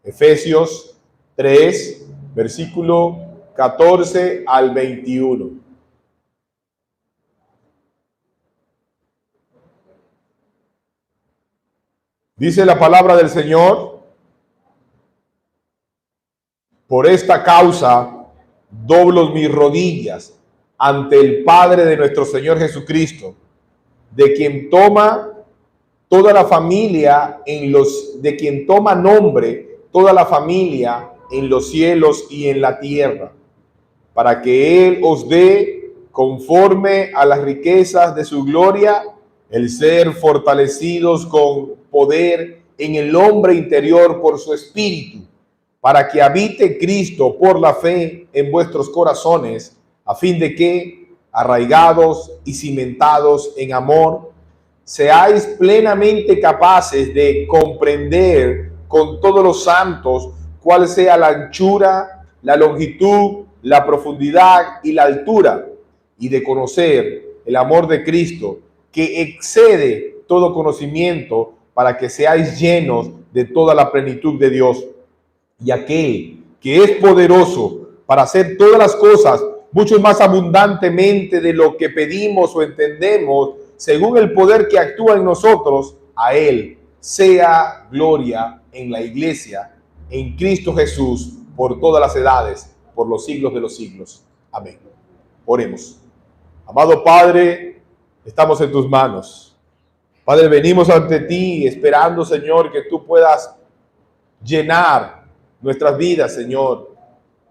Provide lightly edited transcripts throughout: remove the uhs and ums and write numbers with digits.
Efesios 3, versículo 14 al 21. Dice la palabra del Señor: por esta causa doblo mis rodillas ante el Padre de nuestro Señor Jesucristo, de quien toma toda la familia de quien toma nombre toda la familia en los cielos y en la tierra, para que Él os dé, conforme a las riquezas de su gloria, el ser fortalecidos con poder en el hombre interior por su Espíritu, para que habite Cristo por la fe en vuestros corazones, a fin de que, arraigados y cimentados en amor, seáis plenamente capaces de comprender con todos los santos cuál sea la anchura, la longitud, la profundidad y la altura, y de conocer el amor de Cristo, que excede todo conocimiento, para que seáis llenos de toda la plenitud de Dios. Y aquel que es poderoso para hacer todas las cosas mucho más abundantemente de lo que pedimos o entendemos, según el poder que actúa en nosotros, a Él sea gloria en la iglesia, en Cristo Jesús, por todas las edades, por los siglos de los siglos. Amén. Oremos. Amado Padre, estamos en tus manos. Padre, venimos ante ti esperando, Señor, que tú puedas llenar nuestras vidas, Señor,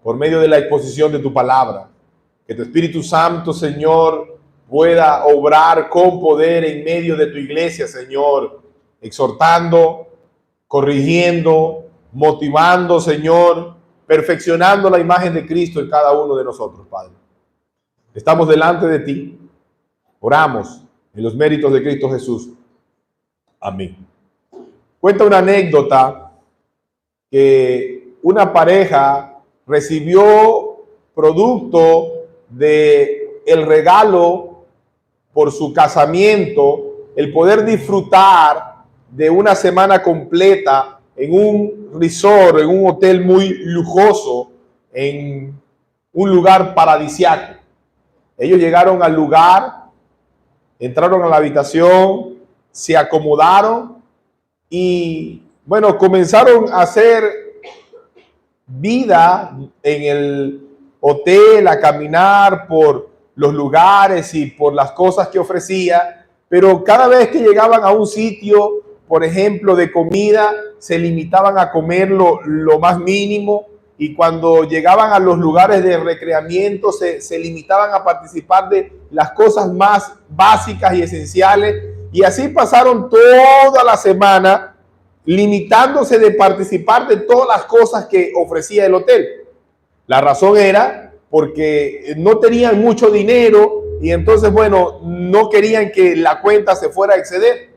por medio de la exposición de tu palabra. Que tu Espíritu Santo, Señor, pueda obrar con poder en medio de tu iglesia, Señor, exhortando, corrigiendo, motivando, Señor, perfeccionando la imagen de Cristo en cada uno de nosotros, Padre. Estamos delante de ti, oramos en los méritos de Cristo Jesús. Amén. Cuenta una anécdota que una pareja recibió producto de el regalo por su casamiento, el poder disfrutar de una semana completa en un resort, en un hotel muy lujoso, en un lugar paradisiaco. Ellos llegaron al lugar, entraron a la habitación, se acomodaron y, bueno, comenzaron a hacer vida en el hotel, a caminar por los lugares y por las cosas que ofrecía, pero cada vez que llegaban a un sitio, por ejemplo, de comida, se limitaban a comer lo más mínimo, y cuando llegaban a los lugares de recreamiento se limitaban a participar de las cosas más básicas y esenciales, y así pasaron toda la semana limitándose de participar de todas las cosas que ofrecía el hotel. La razón era porque no tenían mucho dinero y entonces, bueno, no querían que la cuenta se fuera a exceder.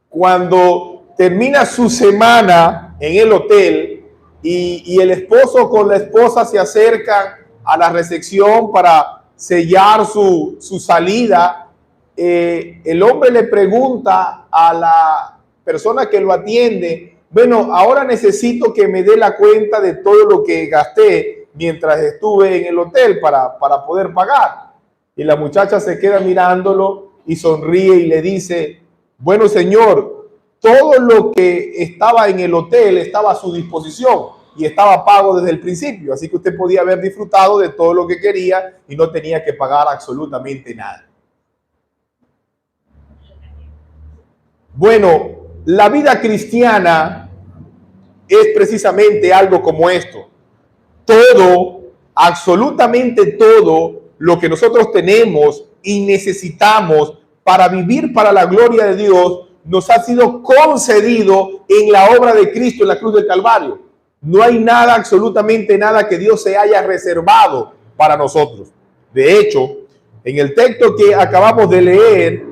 Cuando termina su semana en el hotel y el esposo con la esposa se acercan a la recepción para sellar su salida, el hombre le pregunta a la persona que lo atiende: bueno, ahora necesito que me dé la cuenta de todo lo que gasté mientras estuve en el hotel para poder pagar. Y la muchacha se queda mirándolo y sonríe y le dice: bueno, señor, todo lo que estaba en el hotel estaba a su disposición y estaba pago desde el principio, así que usted podía haber disfrutado de todo lo que quería y no tenía que pagar absolutamente nada. Bueno, la vida cristiana es precisamente algo como esto. Todo, absolutamente todo lo que nosotros tenemos y necesitamos para vivir para la gloria de Dios nos ha sido concedido en la obra de Cristo en la cruz del Calvario. No hay nada, absolutamente nada que Dios se haya reservado para nosotros. De hecho, en el texto que acabamos de leer,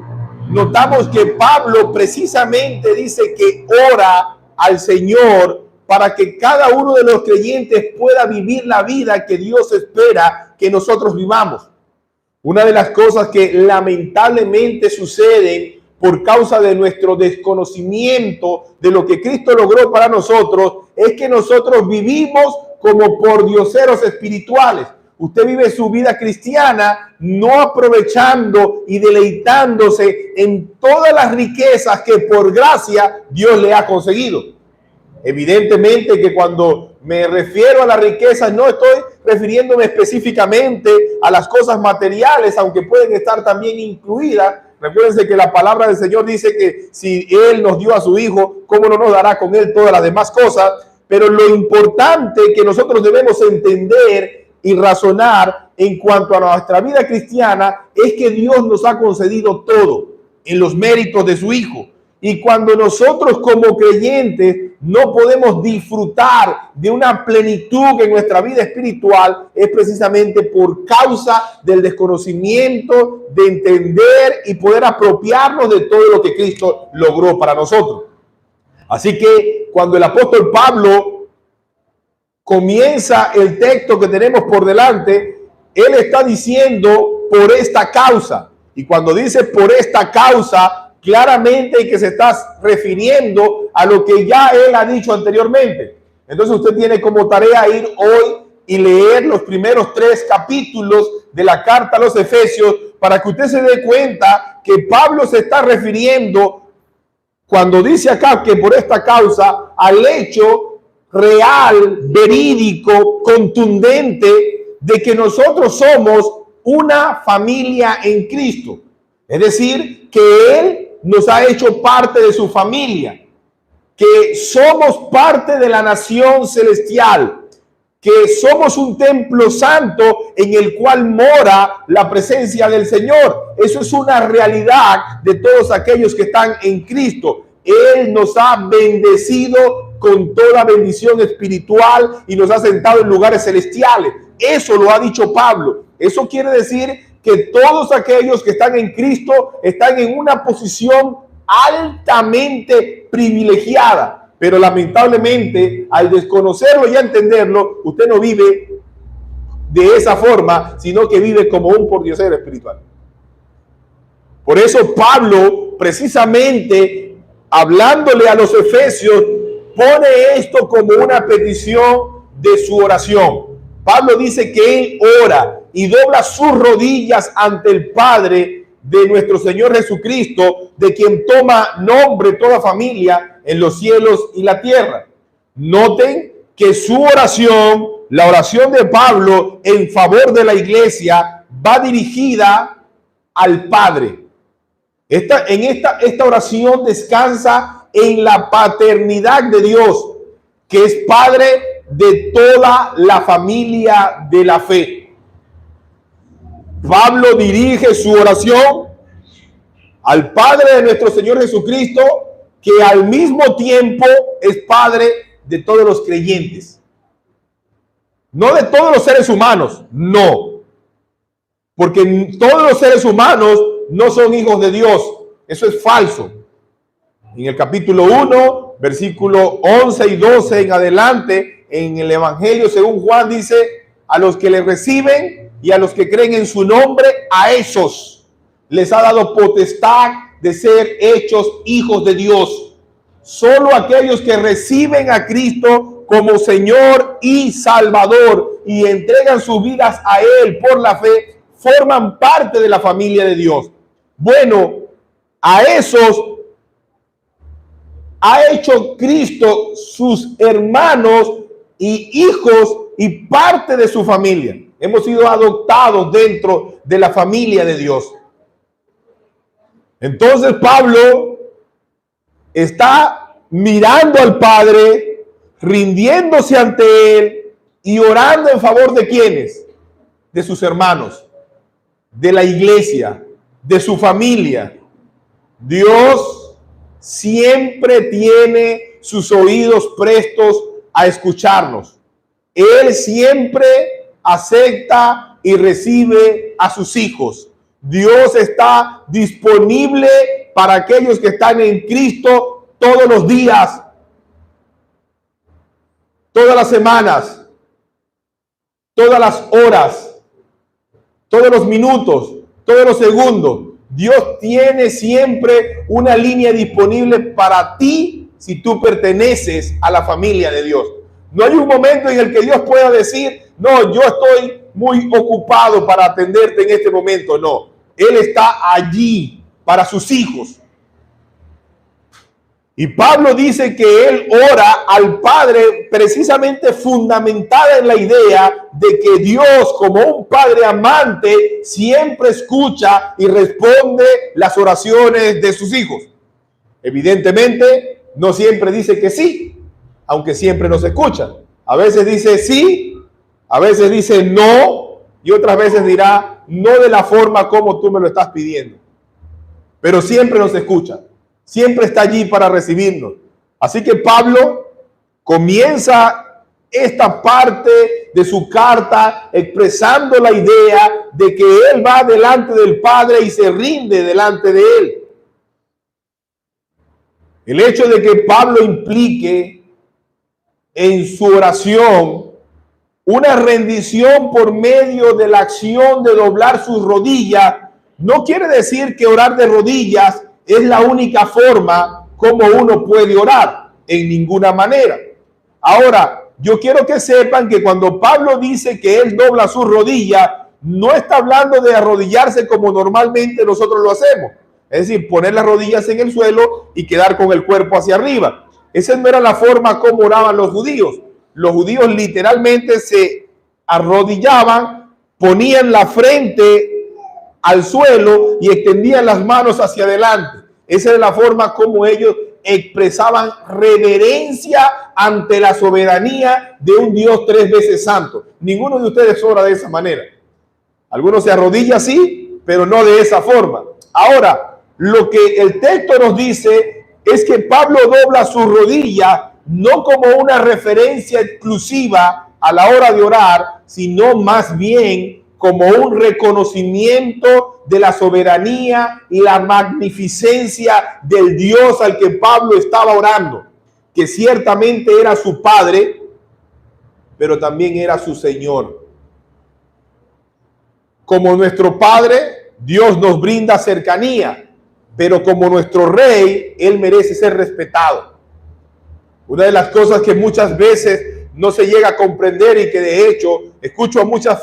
notamos que Pablo precisamente dice que ora al Señor para que cada uno de los creyentes pueda vivir la vida que Dios espera que nosotros vivamos. Una de las cosas que lamentablemente suceden por causa de nuestro desconocimiento de lo que Cristo logró para nosotros es que nosotros vivimos como pordioseros espirituales. Usted vive su vida cristiana no aprovechando y deleitándose en todas las riquezas que por gracia Dios le ha conseguido. Evidentemente que cuando me refiero a las riquezas no estoy refiriéndome específicamente a las cosas materiales, aunque pueden estar también incluidas. Recuérdense que la palabra del Señor dice que si Él nos dio a su Hijo, ¿cómo no nos dará con Él todas las demás cosas? Pero lo importante que nosotros debemos entender y razonar en cuanto a nuestra vida cristiana es que Dios nos ha concedido todo en los méritos de su Hijo. Y cuando nosotros como creyentes no podemos disfrutar de una plenitud en nuestra vida espiritual, es precisamente por causa del desconocimiento, de entender y poder apropiarnos de todo lo que Cristo logró para nosotros. Así que cuando el apóstol Pablo comienza el texto que tenemos por delante, él está diciendo por esta causa. Y cuando dice por esta causa, claramente que se está refiriendo a lo que ya él ha dicho anteriormente. Entonces usted tiene como tarea ir hoy y leer los primeros 3 capítulos de la carta a los Efesios para que usted se dé cuenta que Pablo se está refiriendo, cuando dice acá que por esta causa, al hecho real, verídico, contundente de que nosotros somos una familia en Cristo. Es decir, que Él nos ha hecho parte de su familia, que somos parte de la nación celestial, que somos un templo santo en el cual mora la presencia del Señor. Eso es una realidad de todos aquellos que están en Cristo. Él nos ha bendecido con toda bendición espiritual y nos ha sentado en lugares celestiales. Eso lo ha dicho Pablo. Eso quiere decir que todos aquellos que están en Cristo están en una posición altamente privilegiada. Pero lamentablemente, al desconocerlo y entenderlo, usted no vive de esa forma, sino que vive como un pordiosero espiritual. Por eso Pablo, precisamente, hablándole a los efesios, pone esto como una petición de su oración. Pablo dice que él ora y dobla sus rodillas ante el Padre de nuestro Señor Jesucristo, de quien toma nombre toda familia en los cielos y la tierra. Noten que su oración, la oración de Pablo en favor de la iglesia, va dirigida al Padre. Esta oración descansa en la paternidad de Dios, que es Padre de toda la familia de la fe. Pablo dirige su oración al Padre de nuestro Señor Jesucristo, que al mismo tiempo es Padre de todos los creyentes. No de todos los seres humanos, no. Porque todos los seres humanos no son hijos de Dios. Eso es falso. En el capítulo 1, versículo 11 y 12 en adelante, en el Evangelio según Juan dice, a los que le reciben y a los que creen en su nombre, a esos les ha dado potestad de ser hechos hijos de Dios. Solo aquellos que reciben a Cristo como Señor y Salvador y entregan sus vidas a Él por la fe, forman parte de la familia de Dios. Bueno, a esos ha hecho Cristo sus hermanos y hijos y parte de su familia. Hemos sido adoptados dentro de la familia de Dios. Entonces Pablo está mirando al Padre, rindiéndose ante Él y orando en favor de ¿quiénes? De sus hermanos, de la iglesia, de su familia. Dios siempre tiene sus oídos prestos a escucharnos. Él siempre acepta y recibe a sus hijos. Dios está disponible para aquellos que están en Cristo todos los días, todas las semanas, todas las horas, todos los minutos, todos los segundos. Dios tiene siempre una línea disponible para ti si tú perteneces a la familia de Dios. No hay un momento en el que Dios pueda decir, no, yo estoy muy ocupado para atenderte en este momento. No, Él está allí para sus hijos. Y Pablo dice que él ora al Padre precisamente fundamentada en la idea de que Dios, como un Padre amante, siempre escucha y responde las oraciones de sus hijos. Evidentemente, no siempre dice que sí, aunque siempre nos escucha. A veces dice sí, a veces dice no, y otras veces dirá no de la forma como tú me lo estás pidiendo. Pero siempre nos escucha. Siempre está allí para recibirnos. Así que Pablo comienza esta parte de su carta expresando la idea de que él va delante del Padre y se rinde delante de él. El hecho de que Pablo implique en su oración una rendición por medio de la acción de doblar sus rodillas, no quiere decir que orar de rodillas es la única forma como uno puede orar, en ninguna manera. Ahora, yo quiero que sepan que cuando Pablo dice que él dobla sus rodillas, no está hablando de arrodillarse como normalmente nosotros lo hacemos. Es decir, poner las rodillas en el suelo y quedar con el cuerpo hacia arriba. Esa no era la forma como oraban los judíos. Los judíos literalmente se arrodillaban, ponían la frente al suelo y extendían las manos hacia adelante. Esa es la forma como ellos expresaban reverencia ante la soberanía de un Dios 3 veces santo. Ninguno de ustedes ora de esa manera. Algunos se arrodillan así, pero no de esa forma. Ahora, lo que el texto nos dice es que Pablo dobla su rodilla no como una referencia exclusiva a la hora de orar, sino más bien como un reconocimiento de la soberanía y la magnificencia del Dios al que Pablo estaba orando, que ciertamente era su Padre, pero también era su Señor. Como nuestro Padre, Dios nos brinda cercanía, pero como nuestro Rey, Él merece ser respetado. Una de las cosas que muchas veces no se llega a comprender y que de hecho escucho a muchas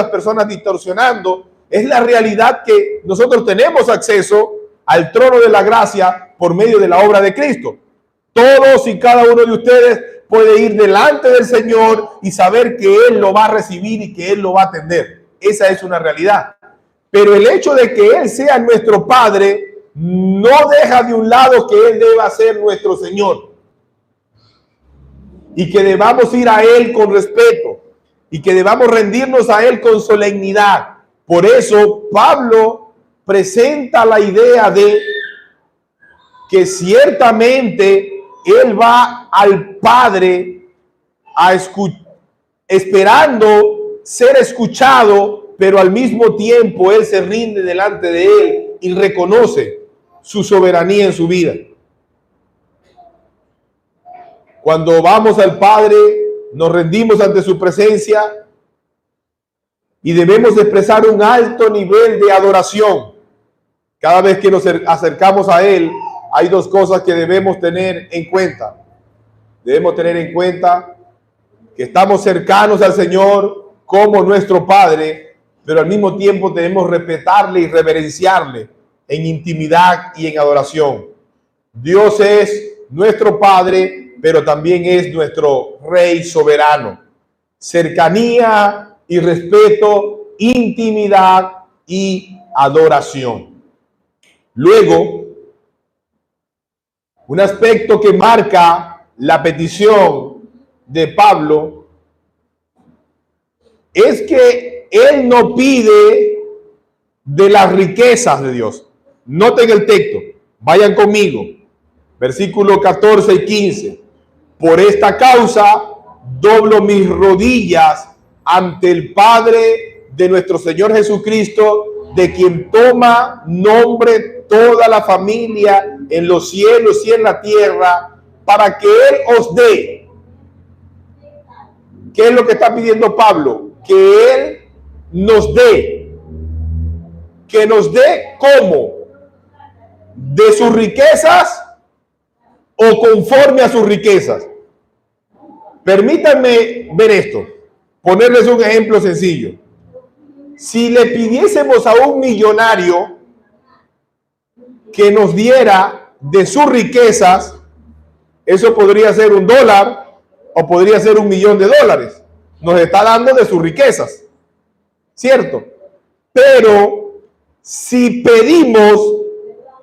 personas distorsionando, es la realidad que nosotros tenemos acceso al trono de la gracia por medio de la obra de Cristo. Todos y cada uno de ustedes puede ir delante del Señor y saber que Él lo va a recibir y que Él lo va a atender. Esa es una realidad. Pero el hecho de que Él sea nuestro Padre no deja de un lado que Él deba ser nuestro Señor. Y que debamos ir a Él con respeto y que debamos rendirnos a Él con solemnidad. Por eso Pablo presenta la idea de que ciertamente Él va al Padre esperando ser escuchado, pero al mismo tiempo Él se rinde delante de Él y reconoce su soberanía en su vida. Cuando vamos al Padre, nos rendimos ante su presencia y debemos expresar un alto nivel de adoración. Cada vez que nos acercamos a Él, hay dos cosas que debemos tener en cuenta. Debemos tener en cuenta que estamos cercanos al Señor como nuestro Padre, pero al mismo tiempo debemos respetarle y reverenciarle en intimidad y en adoración. Dios es nuestro Padre, pero también es nuestro Rey soberano. Cercanía y respeto, intimidad y adoración. Luego, un aspecto que marca la petición de Pablo es que él no pide de las riquezas de Dios. Noten el texto, vayan conmigo, versículos 14 y 15. Por esta causa doblo mis rodillas ante el Padre de nuestro Señor Jesucristo, de quien toma nombre toda la familia en los cielos y en la tierra, para que Él os dé. ¿Qué es lo que está pidiendo Pablo? Que Él nos dé. ¿Que nos dé cómo? ¿De sus riquezas o conforme a sus riquezas. Permítanme ver esto, ponerles un ejemplo sencillo. Si le pidiésemos a un millonario que nos diera de sus riquezas, eso podría ser $1 o podría ser $1.000.000. Nos está dando de sus riquezas, ¿cierto? Pero si pedimos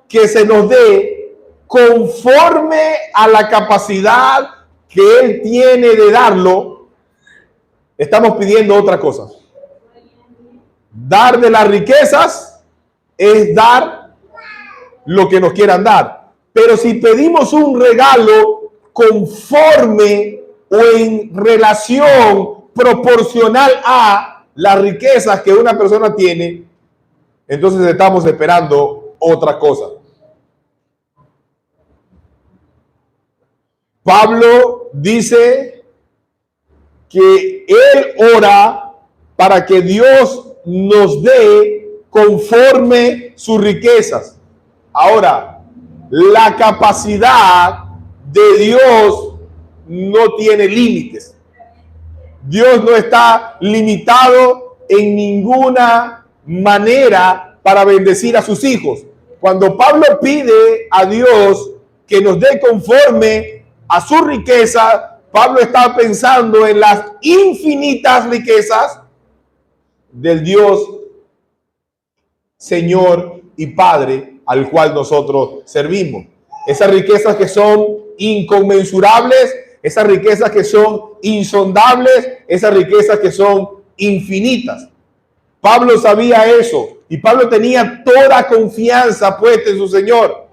que se nos dé conforme a la capacidad que Él tiene de darlo, estamos pidiendo otra cosa. Dar de las riquezas es dar lo que nos quieran dar. Pero si pedimos un regalo conforme o en relación proporcional a las riquezas que una persona tiene, entonces estamos esperando otra cosa. Pablo dice que él ora para que Dios nos dé conforme sus riquezas. Ahora, la capacidad de Dios no tiene límites. Dios no está limitado en ninguna manera para bendecir a sus hijos. Cuando Pablo pide a Dios que nos dé conforme a su riqueza, Pablo está pensando en las infinitas riquezas del Dios, Señor y Padre al cual nosotros servimos. Esas riquezas que son inconmensurables, esas riquezas que son insondables, esas riquezas que son infinitas. Pablo sabía eso y Pablo tenía toda confianza puesta en su Señor.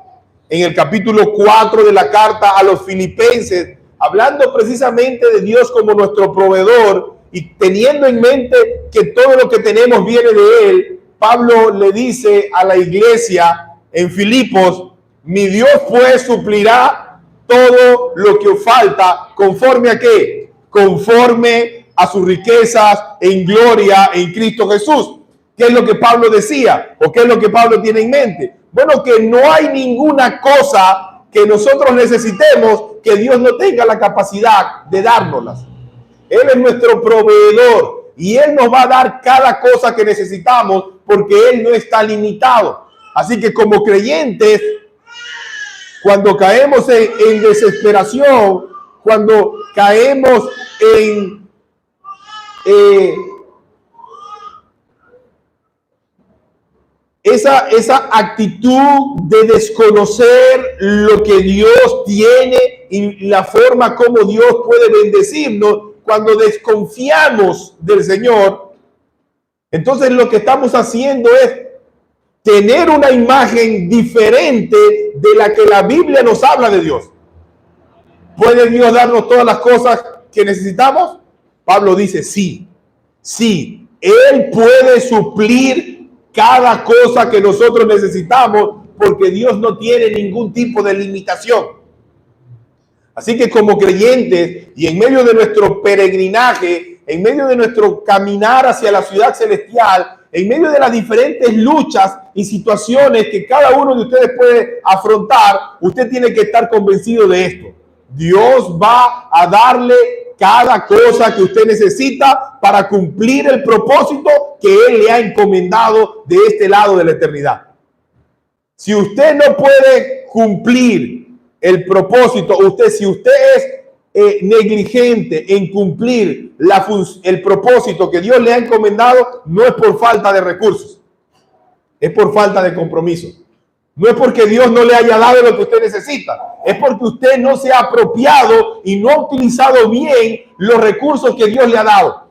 En el capítulo 4 de la carta a los Filipenses, hablando precisamente de Dios como nuestro proveedor y teniendo en mente que todo lo que tenemos viene de Él, Pablo le dice a la iglesia en Filipos: mi Dios pues suplirá todo lo que os falta, ¿conforme a qué? Conforme a sus riquezas en gloria en Cristo Jesús. ¿Qué es lo que Pablo decía? ¿O qué es lo que Pablo tiene en mente? Bueno, que no hay ninguna cosa que nosotros necesitemos que Dios no tenga la capacidad de dárnoslas. Él es nuestro proveedor y Él nos va a dar cada cosa que necesitamos porque Él no está limitado. Así que como creyentes, cuando caemos en desesperación, cuando caemos en esa actitud de desconocer lo que Dios tiene y la forma como Dios puede bendecirnos, cuando desconfiamos del Señor, entonces lo que estamos haciendo es tener una imagen diferente de la que la Biblia nos habla de Dios. ¿Puede Dios darnos todas las cosas que necesitamos? Pablo dice sí, sí, Él puede suplir cada cosa que nosotros necesitamos porque Dios no tiene ningún tipo de limitación. Así que como creyentes y en medio de nuestro peregrinaje, en medio de nuestro caminar hacia la ciudad celestial, en medio de las diferentes luchas y situaciones que cada uno de ustedes puede afrontar, usted tiene que estar convencido de esto. Dios va a darle cada cosa que usted necesita para cumplir el propósito que Él le ha encomendado de este lado de la eternidad. Si usted no puede cumplir el propósito, si usted es negligente en cumplir el propósito que Dios le ha encomendado, no es por falta de recursos, es por falta de compromiso. No es porque Dios no le haya dado lo que usted necesita, es porque usted no se ha apropiado y no ha utilizado bien los recursos que Dios le ha dado.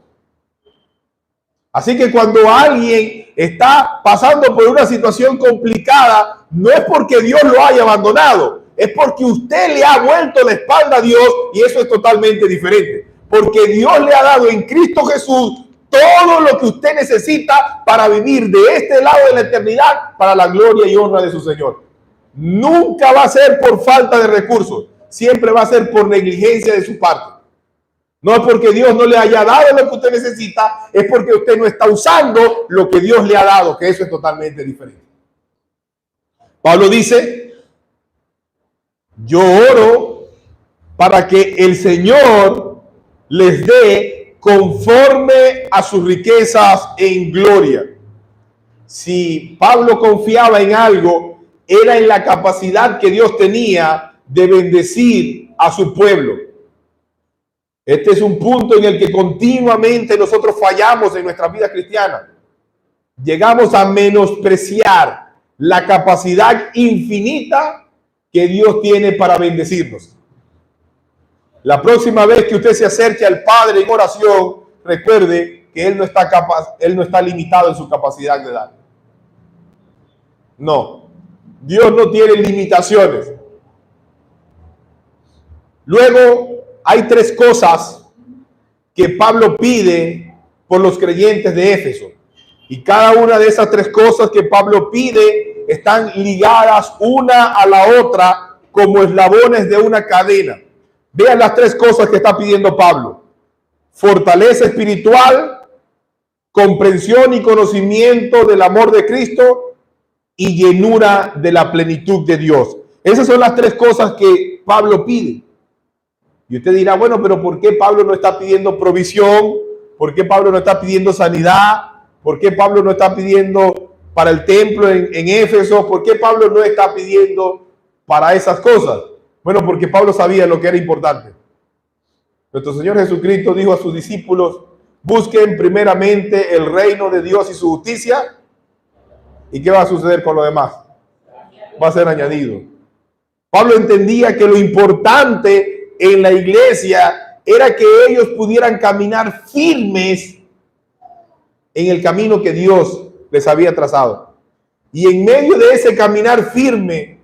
Así que cuando alguien está pasando por una situación complicada, no es porque Dios lo haya abandonado, es porque usted le ha vuelto la espalda a Dios y eso es totalmente diferente. Porque Dios le ha dado en Cristo Jesús todo lo que usted necesita para vivir de este lado de la eternidad para la gloria y honra de su Señor. Nunca va a ser por falta de recursos, siempre va a ser por negligencia de su parte. No es porque Dios no le haya dado lo que usted necesita, es porque usted no está usando lo que Dios le ha dado, que eso es totalmente diferente. Pablo dice Yo oro para que el Señor les dé conforme a sus riquezas en gloria. Si Pablo confiaba en algo, era en la capacidad que Dios tenía de bendecir a su pueblo. Este es un punto en el que continuamente nosotros fallamos en nuestra vida cristiana. Llegamos a menospreciar la capacidad infinita que Dios tiene para bendecirnos. La próxima vez que usted se acerque al Padre en oración, recuerde que Él no está limitado en su capacidad de dar. No, Dios no tiene limitaciones. Luego, hay tres cosas que Pablo pide por los creyentes de Éfeso. Y cada una de esas tres cosas que Pablo pide están ligadas una a la otra como eslabones de una cadena. Vean las tres cosas que está pidiendo Pablo: fortaleza espiritual, comprensión y conocimiento del amor de Cristo y llenura de la plenitud de Dios. Esas son las tres cosas que Pablo pide. Y usted dirá, bueno, pero ¿por qué Pablo no está pidiendo provisión? ¿Por qué Pablo no está pidiendo sanidad? ¿Por qué Pablo no está pidiendo para el templo en Éfeso? ¿Por qué Pablo no está pidiendo para esas cosas? Bueno, porque Pablo sabía lo que era importante. Nuestro Señor Jesucristo dijo a sus discípulos: busquen primeramente el reino de Dios y su justicia. ¿Y qué va a suceder con lo demás? Va a ser añadido. Pablo entendía que lo importante en la iglesia era que ellos pudieran caminar firmes en el camino que Dios les había trazado. Y en medio de ese caminar firme,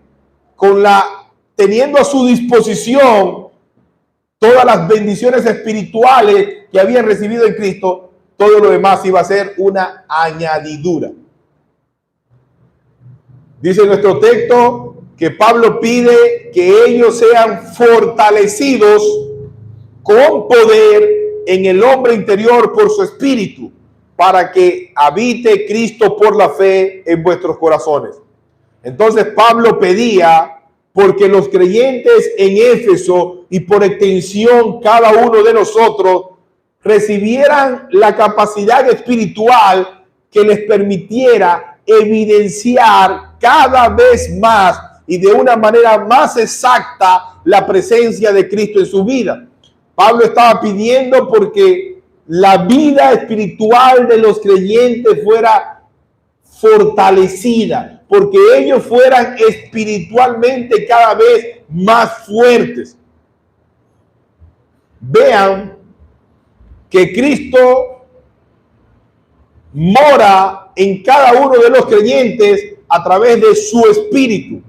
teniendo a su disposición todas las bendiciones espirituales que habían recibido en Cristo, todo lo demás iba a ser una añadidura. Dice nuestro texto que Pablo pide que ellos sean fortalecidos con poder en el hombre interior por su espíritu, para que habite Cristo por la fe en vuestros corazones. Entonces Pablo pedía porque los creyentes en Éfeso y por extensión cada uno de nosotros recibieran la capacidad espiritual que les permitiera evidenciar cada vez más y de una manera más exacta la presencia de Cristo en su vida. Pablo estaba pidiendo porque la vida espiritual de los creyentes fuera fortalecida, porque ellos fueran espiritualmente cada vez más fuertes. Vean que Cristo mora en cada uno de los creyentes a través de su espíritu.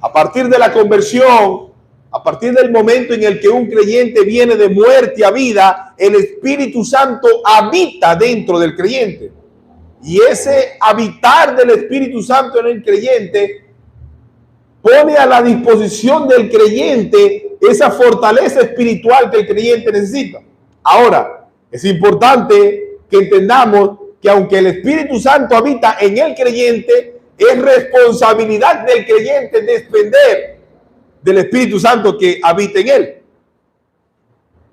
A partir de la conversión, a partir del momento en el que un creyente viene de muerte a vida, el Espíritu Santo habita dentro del creyente. Y ese habitar del Espíritu Santo en el creyente pone a la disposición del creyente esa fortaleza espiritual que el creyente necesita. Ahora, es importante que entendamos que aunque el Espíritu Santo habita en el creyente, es responsabilidad del creyente depender del Espíritu Santo que habita en él.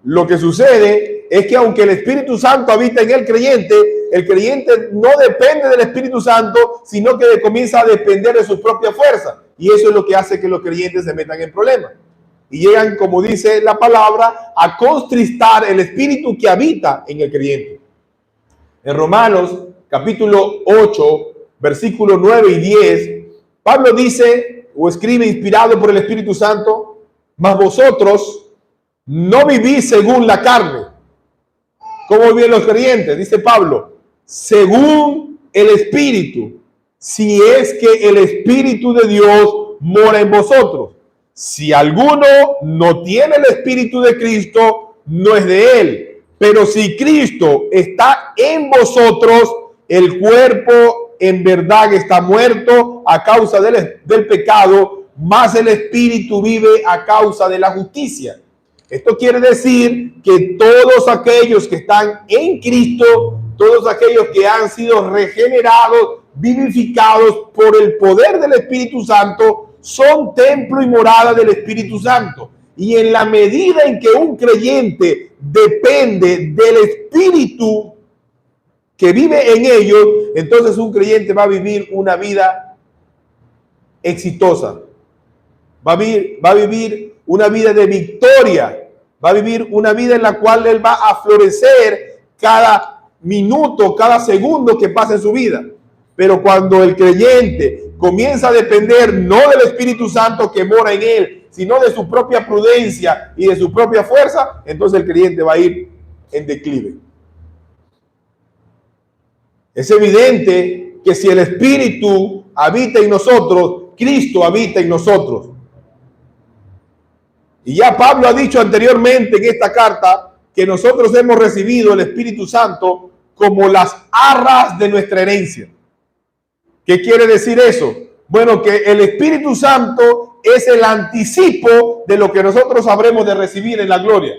Lo que sucede es que aunque el Espíritu Santo habita en el creyente no depende del Espíritu Santo, sino que comienza a depender de sus propias fuerzas. Y eso es lo que hace que los creyentes se metan en problemas. Y llegan, como dice la palabra, a contristar el Espíritu que habita en el creyente. En Romanos, capítulo 8, versículos 9 y 10, Pablo dice o escribe inspirado por el Espíritu Santo: mas vosotros no vivís según la carne. ¿Cómo viven los creyentes? Dice Pablo: según el Espíritu, si es que el Espíritu de Dios mora en vosotros. Si alguno no tiene el Espíritu de Cristo, no es de él. Pero si Cristo está en vosotros, el cuerpo en verdad está muerto a causa del pecado, mas el Espíritu vive a causa de la justicia. Esto quiere decir que todos aquellos que están en Cristo, todos aquellos que han sido regenerados, vivificados por el poder del Espíritu Santo, son templo y morada del Espíritu Santo. Y en la medida en que un creyente depende del Espíritu que vive en ellos, entonces un creyente va a vivir una vida exitosa. Va a vivir una vida de victoria. Va a vivir una vida en la cual él va a florecer cada minuto, cada segundo que pasa en su vida. Pero cuando el creyente comienza a depender no del Espíritu Santo que mora en él, sino de su propia prudencia y de su propia fuerza, entonces el creyente va a ir en declive. Es evidente que si el Espíritu habita en nosotros, Cristo habita en nosotros. Y ya Pablo ha dicho anteriormente en esta carta que nosotros hemos recibido el Espíritu Santo como las arras de nuestra herencia. ¿Qué quiere decir eso? Bueno, que el Espíritu Santo es el anticipo de lo que nosotros habremos de recibir en la gloria.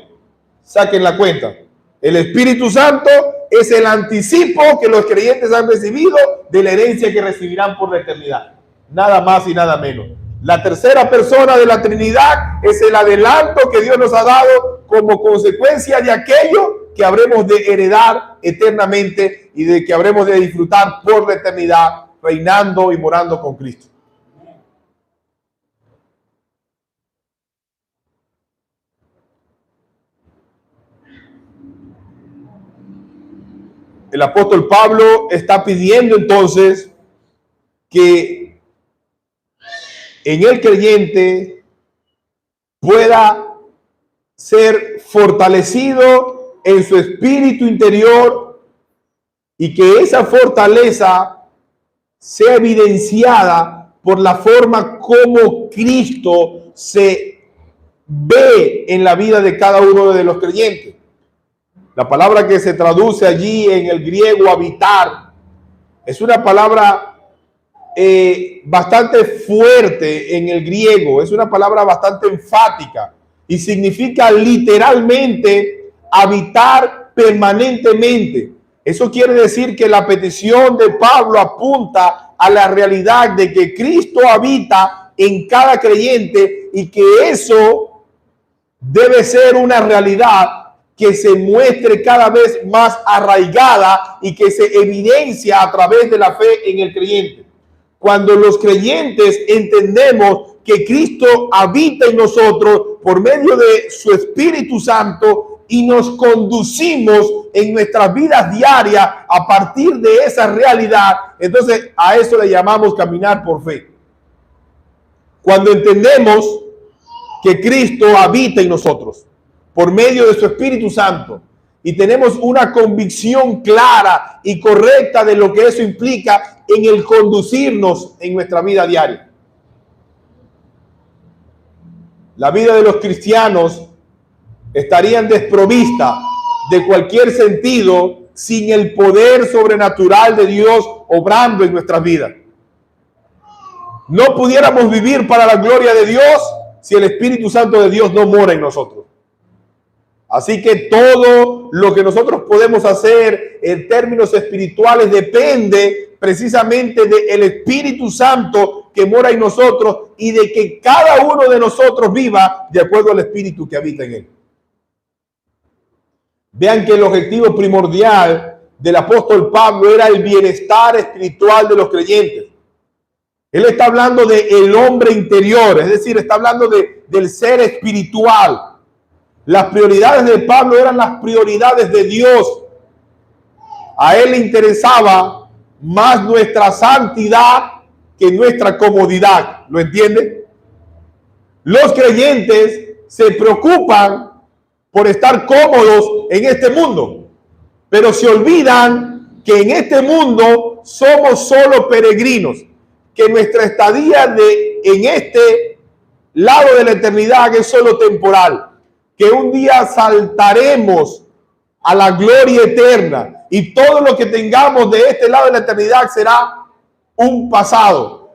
Saquen la cuenta. El Espíritu Santo es el anticipo que los creyentes han recibido de la herencia que recibirán por la eternidad. Nada más y nada menos. La tercera persona de la Trinidad es el adelanto que Dios nos ha dado como consecuencia de aquello que habremos de heredar eternamente y de que habremos de disfrutar por la eternidad, reinando y morando con Cristo. El apóstol Pablo está pidiendo entonces que en el creyente pueda ser fortalecido en su espíritu interior y que esa fortaleza sea evidenciada por la forma como Cristo se ve en la vida de cada uno de los creyentes. La palabra que se traduce allí en el griego habitar es una palabra bastante fuerte en el griego, es una palabra bastante enfática y significa literalmente habitar permanentemente. Eso quiere decir que la petición de Pablo apunta a la realidad de que Cristo habita en cada creyente y que eso debe ser una realidad que se muestre cada vez más arraigada y que se evidencia a través de la fe en el creyente. Cuando los creyentes entendemos que Cristo habita en nosotros por medio de su Espíritu Santo y nos conducimos en nuestras vidas diarias a partir de esa realidad, entonces a eso le llamamos caminar por fe. Cuando entendemos que Cristo habita en nosotros por medio de su Espíritu Santo y tenemos una convicción clara y correcta de lo que eso implica en el conducirnos en nuestra vida diaria. La vida de los cristianos estarían desprovista de cualquier sentido sin el poder sobrenatural de Dios obrando en nuestras vidas. No pudiéramos vivir para la gloria de Dios si el Espíritu Santo de Dios no mora en nosotros. Así que todo lo que nosotros podemos hacer en términos espirituales depende precisamente del Espíritu Santo que mora en nosotros y de que cada uno de nosotros viva de acuerdo al Espíritu que habita en él. Vean que el objetivo primordial del apóstol Pablo era el bienestar espiritual de los creyentes. Él está hablando del hombre interior, es decir, está hablando del ser espiritual. Las prioridades de Pablo eran las prioridades de Dios. A él le interesaba más nuestra santidad que nuestra comodidad. ¿Lo entiende? Los creyentes se preocupan por estar cómodos en este mundo, pero se olvidan que en este mundo somos solo peregrinos, que nuestra estadía en este lado de la eternidad es solo temporal, que un día saltaremos a la gloria eterna y todo lo que tengamos de este lado de la eternidad será un pasado.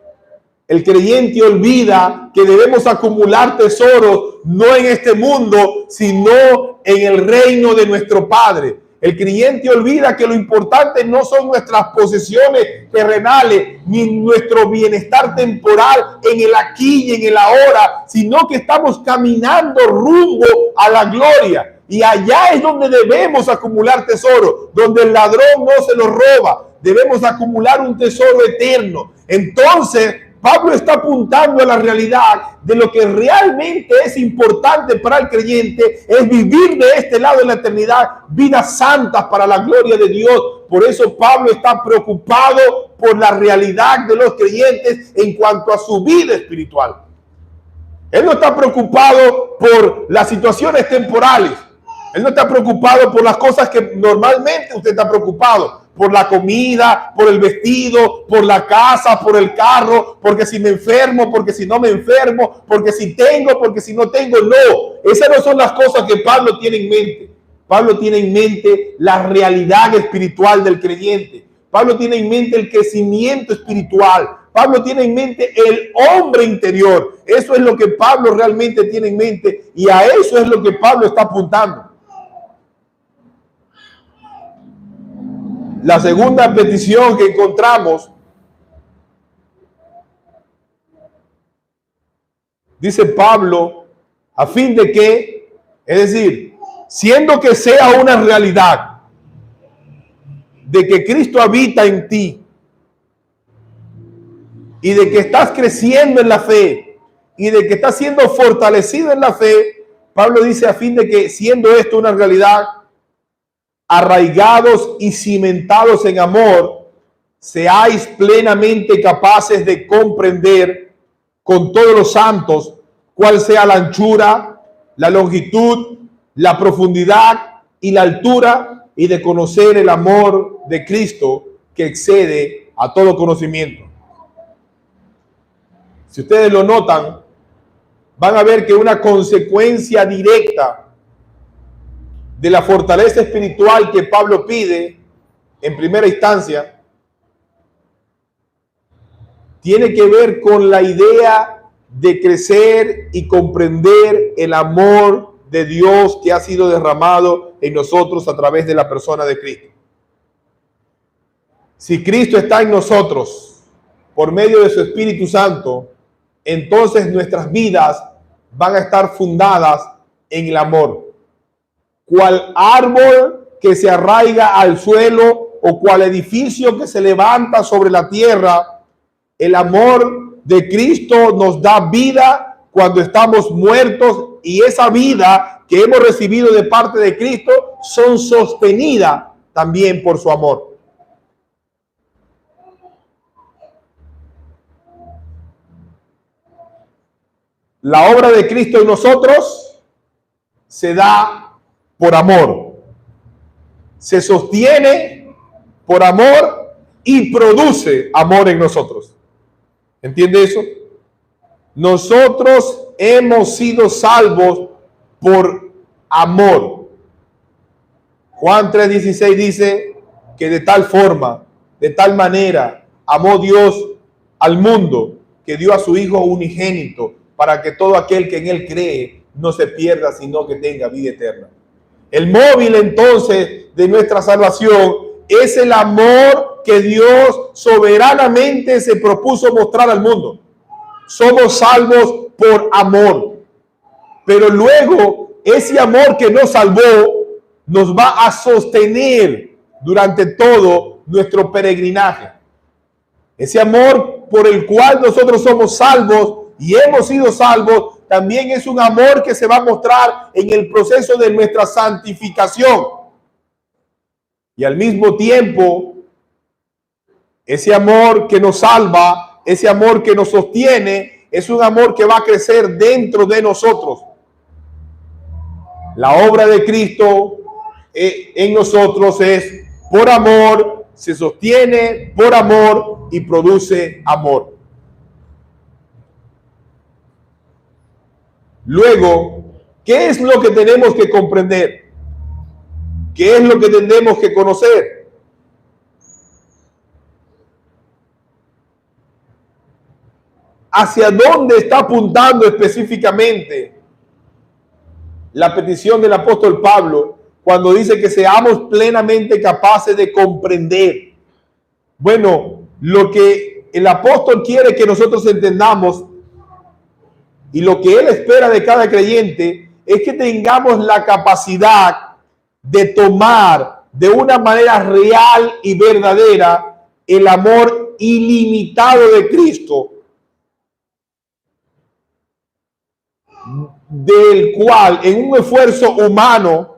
El creyente olvida que debemos acumular tesoros no en este mundo, sino en el reino de nuestro Padre. El creyente olvida que lo importante no son nuestras posesiones terrenales ni nuestro bienestar temporal en el aquí y en el ahora, sino que estamos caminando rumbo a la gloria. Y allá es donde debemos acumular tesoro, donde el ladrón no se lo roba. Debemos acumular un tesoro eterno. Entonces, Pablo está apuntando a la realidad de lo que realmente es importante para el creyente, es vivir de este lado de la eternidad, vidas santas para la gloria de Dios. Por eso Pablo está preocupado por la realidad de los creyentes en cuanto a su vida espiritual. Él no está preocupado por las situaciones temporales. Él no está preocupado por las cosas que normalmente usted está preocupado. Por la comida, por el vestido, por la casa, por el carro, porque si me enfermo, porque si no me enfermo, porque si tengo, porque si no tengo. No, esas no son las cosas que Pablo tiene en mente. Pablo tiene en mente la realidad espiritual del creyente. Pablo tiene en mente el crecimiento espiritual. Pablo tiene en mente el hombre interior. Eso es lo que Pablo realmente tiene en mente y a eso es lo que Pablo está apuntando. La segunda petición que encontramos dice Pablo, a fin de que, es decir, siendo que sea una realidad de que Cristo habita en ti y de que estás creciendo en la fe y de que estás siendo fortalecido en la fe, Pablo dice a fin de que siendo esto una realidad, arraigados y cimentados en amor, seáis plenamente capaces de comprender con todos los santos cuál sea la anchura, la longitud, la profundidad y la altura, y de conocer el amor de Cristo que excede a todo conocimiento. Si ustedes lo notan, van a ver que una consecuencia directa de la fortaleza espiritual que Pablo pide en primera instancia tiene que ver con la idea de crecer y comprender el amor de Dios que ha sido derramado en nosotros a través de la persona de Cristo. Si Cristo está en nosotros por medio de su Espíritu Santo, entonces nuestras vidas van a estar fundadas en el amor. Cual árbol que se arraiga al suelo o cual edificio que se levanta sobre la tierra, el amor de Cristo nos da vida cuando estamos muertos, y esa vida que hemos recibido de parte de Cristo son sostenidas también por su amor. La obra de Cristo en nosotros se da por amor, se sostiene por amor y produce amor en nosotros. ¿Entiende eso? Nosotros hemos sido salvos por amor. Juan 3:16 dice que de tal forma, de tal manera, amó Dios al mundo que dio a su Hijo unigénito para que todo aquel que en él cree no se pierda, sino que tenga vida eterna. El móvil entonces de nuestra salvación es el amor que Dios soberanamente se propuso mostrar al mundo. Somos salvos por amor. Pero luego ese amor que nos salvó nos va a sostener durante todo nuestro peregrinaje. Ese amor por el cual nosotros somos salvos y hemos sido salvos también es un amor que se va a mostrar en el proceso de nuestra santificación. Y al mismo tiempo, ese amor que nos salva, ese amor que nos sostiene, es un amor que va a crecer dentro de nosotros. La obra de Cristo en nosotros es por amor, se sostiene por amor y produce amor. Luego, ¿qué es lo que tenemos que comprender? ¿Qué es lo que tenemos que conocer? ¿Hacia dónde está apuntando específicamente la petición del apóstol Pablo cuando dice que seamos plenamente capaces de comprender. Bueno, lo que el apóstol quiere que nosotros entendamos y lo que él espera de cada creyente es que tengamos la capacidad de tomar de una manera real y verdadera el amor ilimitado de Cristo, del cual en un esfuerzo humano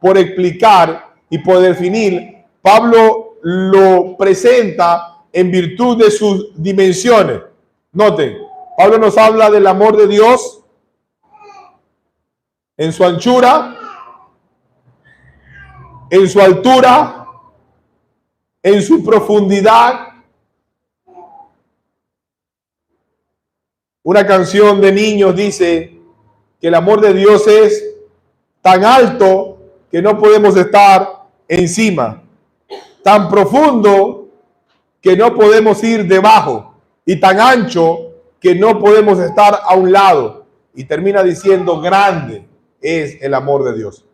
por explicar y por definir, Pablo lo presenta en virtud de sus dimensiones. Noten, Pablo nos habla del amor de Dios en su anchura, en su altura, en su profundidad. Una canción de niños dice que el amor de Dios es tan alto que no podemos estar encima, tan profundo que no podemos ir debajo y tan ancho que no podemos estar a un lado. Y termina diciendo, grande es el amor de Dios.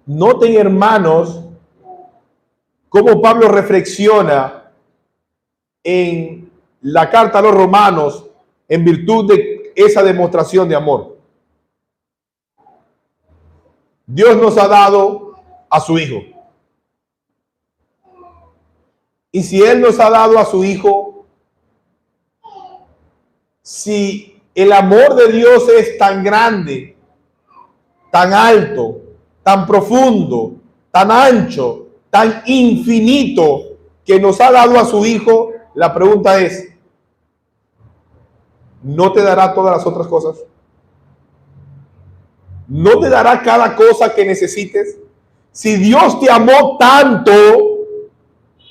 Noten, hermanos, cómo Pablo reflexiona en la carta a los romanos en virtud de esa demostración de amor. Dios nos ha dado a su Hijo. Y si Él nos ha dado a su Hijo, si el amor de Dios es tan grande, tan alto, tan profundo, tan ancho, tan infinito, que nos ha dado a su Hijo, la pregunta es, ¿no te dará todas las otras cosas? ¿No te dará cada cosa que necesites? Si Dios te amó tanto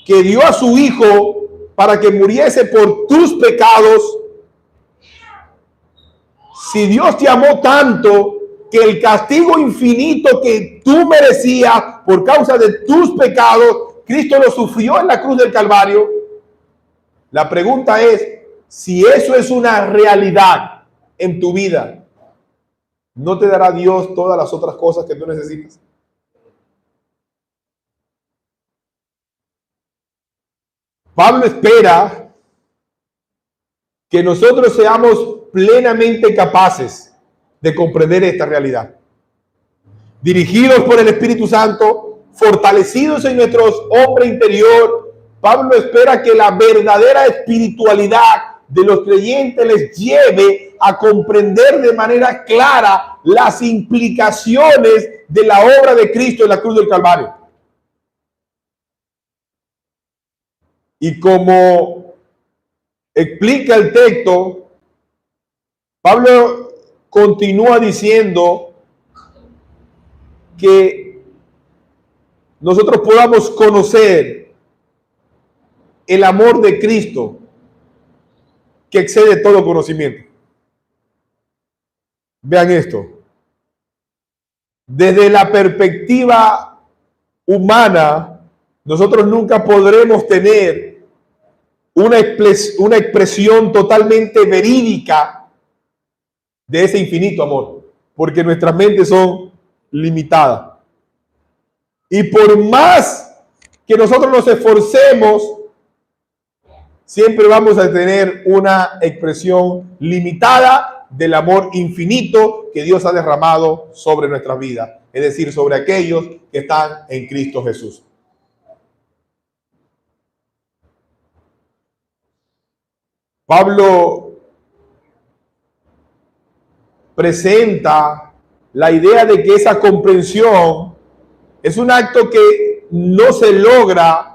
que dio a su Hijo para que muriese por tus pecados, si Dios te amó tanto que el castigo infinito que tú merecías por causa de tus pecados, Cristo lo sufrió en la cruz del Calvario, la pregunta es, si eso es una realidad en tu vida, ¿no te dará Dios todas las otras cosas que tú necesitas? Pablo espera que nosotros seamos plenamente capaces de comprender esta realidad. Dirigidos por el Espíritu Santo, fortalecidos en nuestro hombre interior, Pablo espera que la verdadera espiritualidad de los creyentes les lleve a comprender de manera clara las implicaciones de la obra de Cristo en la cruz del Calvario. Y como explica el texto, Pablo continúa diciendo que nosotros podamos conocer el amor de Cristo que excede todo conocimiento. Vean esto. Desde la perspectiva humana, nosotros nunca podremos tener una expresión totalmente verídica de ese infinito amor, porque nuestras mentes son limitadas. Y por más que nosotros nos esforcemos, siempre vamos a tener una expresión limitada del amor infinito que Dios ha derramado sobre nuestras vidas, es decir, sobre aquellos que están en Cristo Jesús. Pablo presenta la idea de que esa comprensión es un acto que no se logra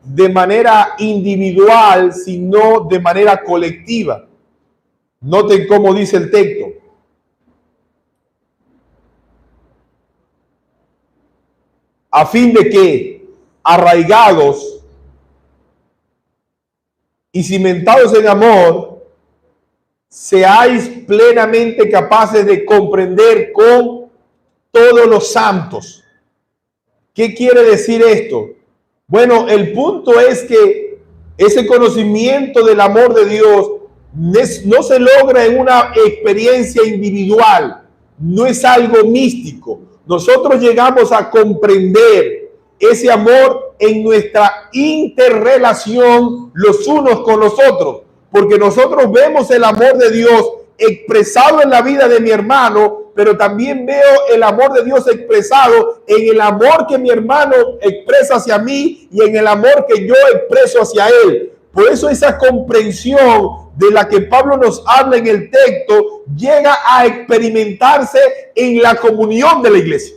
de manera individual, sino de manera colectiva. Noten cómo dice el texto. A fin de que, arraigados y cimentados en amor, seáis plenamente capaces de comprender con todos los santos. ¿Qué quiere decir esto? Bueno, el punto es que ese conocimiento del amor de Dios no se logra en una experiencia individual, no es algo místico. Nosotros llegamos a comprender ese amor en nuestra interrelación los unos con los otros, porque nosotros vemos el amor de Dios expresado en la vida de mi hermano, pero también veo el amor de Dios expresado en el amor que mi hermano expresa hacia mí y en el amor que yo expreso hacia él. Por eso esa comprensión de la que Pablo nos habla en el texto llega a experimentarse en la comunión de la iglesia.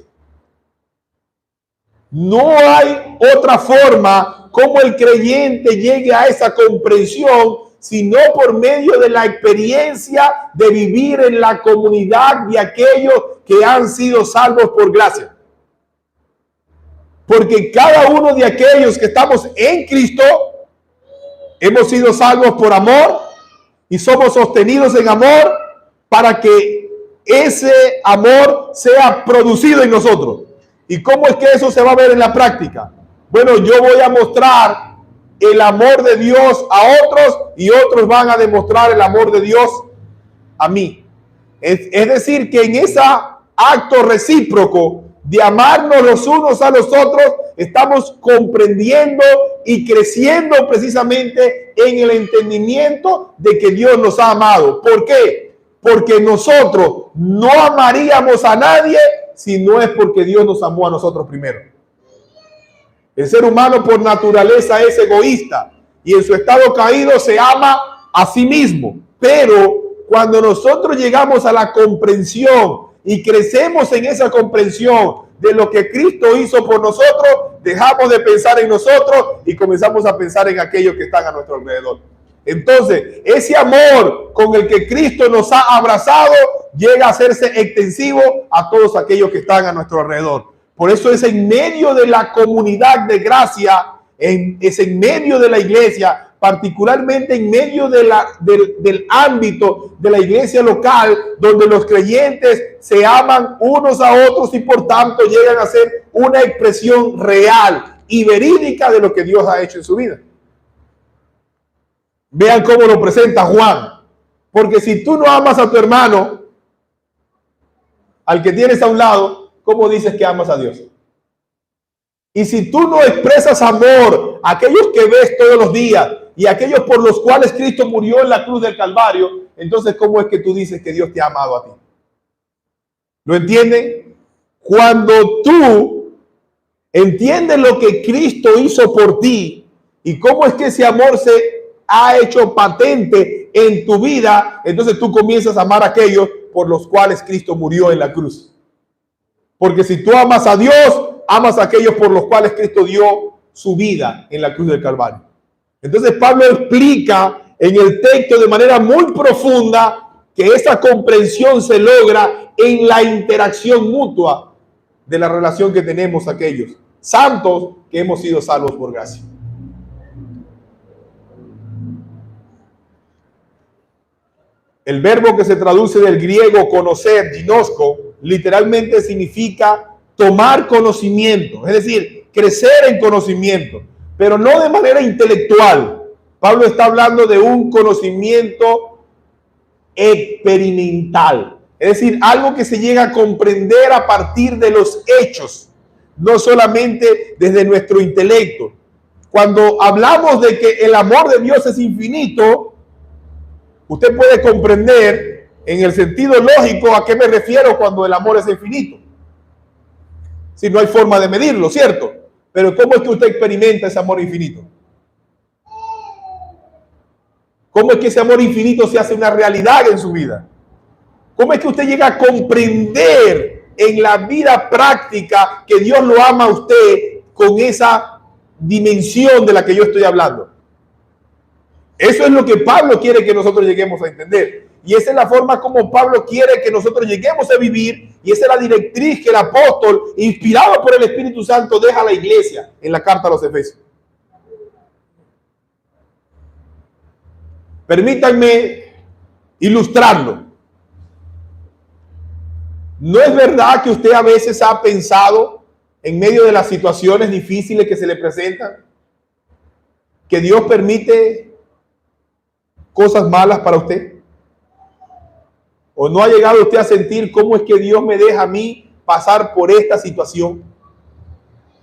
No hay otra forma como el creyente llegue a esa comprensión sino por medio de la experiencia de vivir en la comunidad de aquellos que han sido salvos por gracia. Porque cada uno de aquellos que estamos en Cristo hemos sido salvos por amor y somos sostenidos en amor para que ese amor sea producido en nosotros. ¿Y cómo es que eso se va a ver en la práctica? Bueno, yo voy a mostrar el amor de Dios a otros y otros van a demostrar el amor de Dios a mí. Es decir, que en ese acto recíproco de amarnos los unos a los otros, estamos comprendiendo y creciendo precisamente en el entendimiento de que Dios nos ha amado. ¿Por qué? Porque nosotros no amaríamos a nadie si no es porque Dios nos amó a nosotros primero. El ser humano por naturaleza es egoísta y en su estado caído se ama a sí mismo. Pero cuando nosotros llegamos a la comprensión y crecemos en esa comprensión de lo que Cristo hizo por nosotros, dejamos de pensar en nosotros y comenzamos a pensar en aquellos que están a nuestro alrededor. Entonces, ese amor con el que Cristo nos ha abrazado llega a hacerse extensivo a todos aquellos que están a nuestro alrededor. Por eso es en medio de la comunidad de gracia, es en medio de la iglesia, particularmente en medio de del ámbito de la iglesia local, donde los creyentes se aman unos a otros y por tanto llegan a ser una expresión real y verídica de lo que Dios ha hecho en su vida. Vean cómo lo presenta Juan. Porque si tú no amas a tu hermano, al que tienes a un lado, ¿cómo dices que amas a Dios? Y si tú no expresas amor a aquellos que ves todos los días y a aquellos por los cuales Cristo murió en la cruz del Calvario, entonces ¿cómo es que tú dices que Dios te ha amado a ti? ¿Lo entienden? Cuando tú entiendes lo que Cristo hizo por ti y cómo es que ese amor se ha hecho patente en tu vida, entonces tú comienzas a amar a aquellos por los cuales Cristo murió en la cruz. Porque si tú amas a Dios, amas a aquellos por los cuales Cristo dio su vida en la cruz del Calvario. Entonces Pablo explica en el texto de manera muy profunda que esa comprensión se logra en la interacción mutua de la relación que tenemos aquellos santos que hemos sido salvos por gracia. El verbo que se traduce del griego conocer, ginosko, literalmente significa tomar conocimiento, es decir, crecer en conocimiento, pero no de manera intelectual. Pablo está hablando de un conocimiento experimental, es decir, algo que se llega a comprender a partir de los hechos, no solamente desde nuestro intelecto. Cuando hablamos de que el amor de Dios es infinito, usted puede comprender en el sentido lógico a qué me refiero cuando el amor es infinito. Si no hay forma de medirlo, ¿cierto? Pero ¿cómo es que usted experimenta ese amor infinito? ¿Cómo es que ese amor infinito se hace una realidad en su vida? ¿Cómo es que usted llega a comprender en la vida práctica que Dios lo ama a usted con esa dimensión de la que yo estoy hablando? Eso es lo que Pablo quiere que nosotros lleguemos a entender. Y esa es la forma como Pablo quiere que nosotros lleguemos a vivir. Y esa es la directriz que el apóstol, inspirado por el Espíritu Santo, deja a la iglesia en la carta a los Efesios. Permítanme ilustrarlo. ¿No es verdad que usted a veces ha pensado en medio de las situaciones difíciles que se le presentan que Dios permite cosas malas para usted? ¿O no ha llegado usted a sentir cómo es que Dios me deja a mí pasar por esta situación?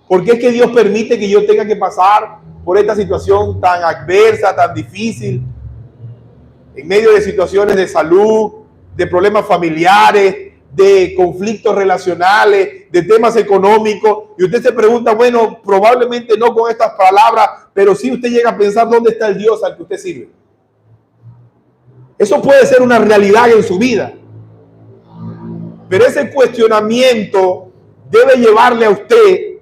¿Por qué es que Dios permite que yo tenga que pasar por esta situación tan adversa, tan difícil, en medio de situaciones de salud, de problemas familiares, de conflictos relacionales, de temas económicos? Y usted se pregunta, bueno, probablemente no con estas palabras, pero sí usted llega a pensar dónde está el Dios al que usted sirve. Eso puede ser una realidad en su vida. Pero ese cuestionamiento debe llevarle a usted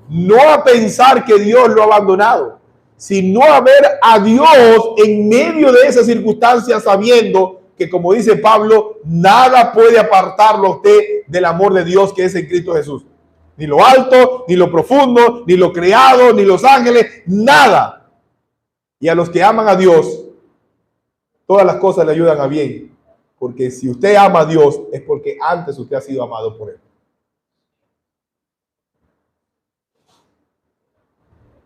no a pensar que Dios lo ha abandonado, sino a ver a Dios en medio de esas circunstancias, sabiendo que, como dice Pablo, nada puede apartarlo a usted del amor de Dios que es en Cristo Jesús. Ni lo alto, ni lo profundo, ni lo creado, ni los ángeles, nada. Y a los que aman a Dios, todas las cosas le ayudan a bien, porque si usted ama a Dios es porque antes usted ha sido amado por Él.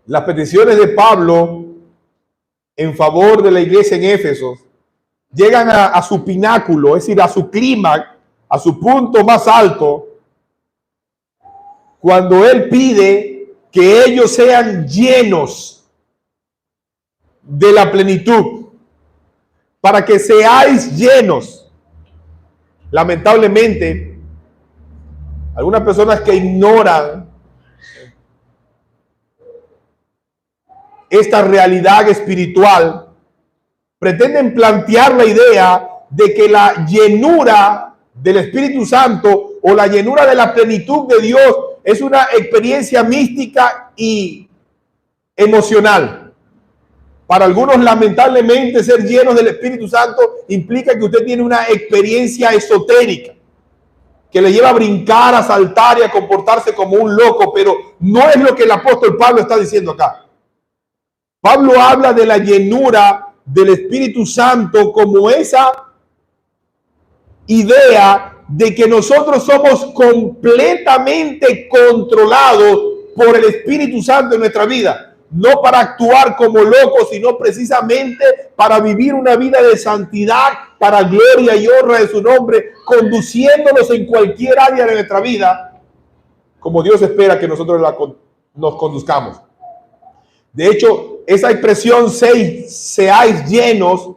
Las peticiones de Pablo en favor de la iglesia en Éfeso llegan a su pináculo, es decir, a su clímax, a su punto más alto, cuando él pide que ellos sean llenos de la plenitud, para que seáis llenos. Lamentablemente, algunas personas que ignoran esta realidad espiritual pretenden plantear la idea de que la llenura del Espíritu Santo o la llenura de la plenitud de Dios es una experiencia mística y emocional. Para algunos, lamentablemente, ser llenos del Espíritu Santo implica que usted tiene una experiencia esotérica que le lleva a brincar, a saltar y a comportarse como un loco, pero no es lo que el apóstol Pablo está diciendo acá. Pablo habla de la llenura del Espíritu Santo como esa idea de que nosotros somos completamente controlados por el Espíritu Santo en nuestra vida. No para actuar como locos, sino precisamente para vivir una vida de santidad, para gloria y honra de su nombre, conduciéndonos en cualquier área de nuestra vida, como Dios espera que nosotros nos conduzcamos. De hecho, esa expresión seáis llenos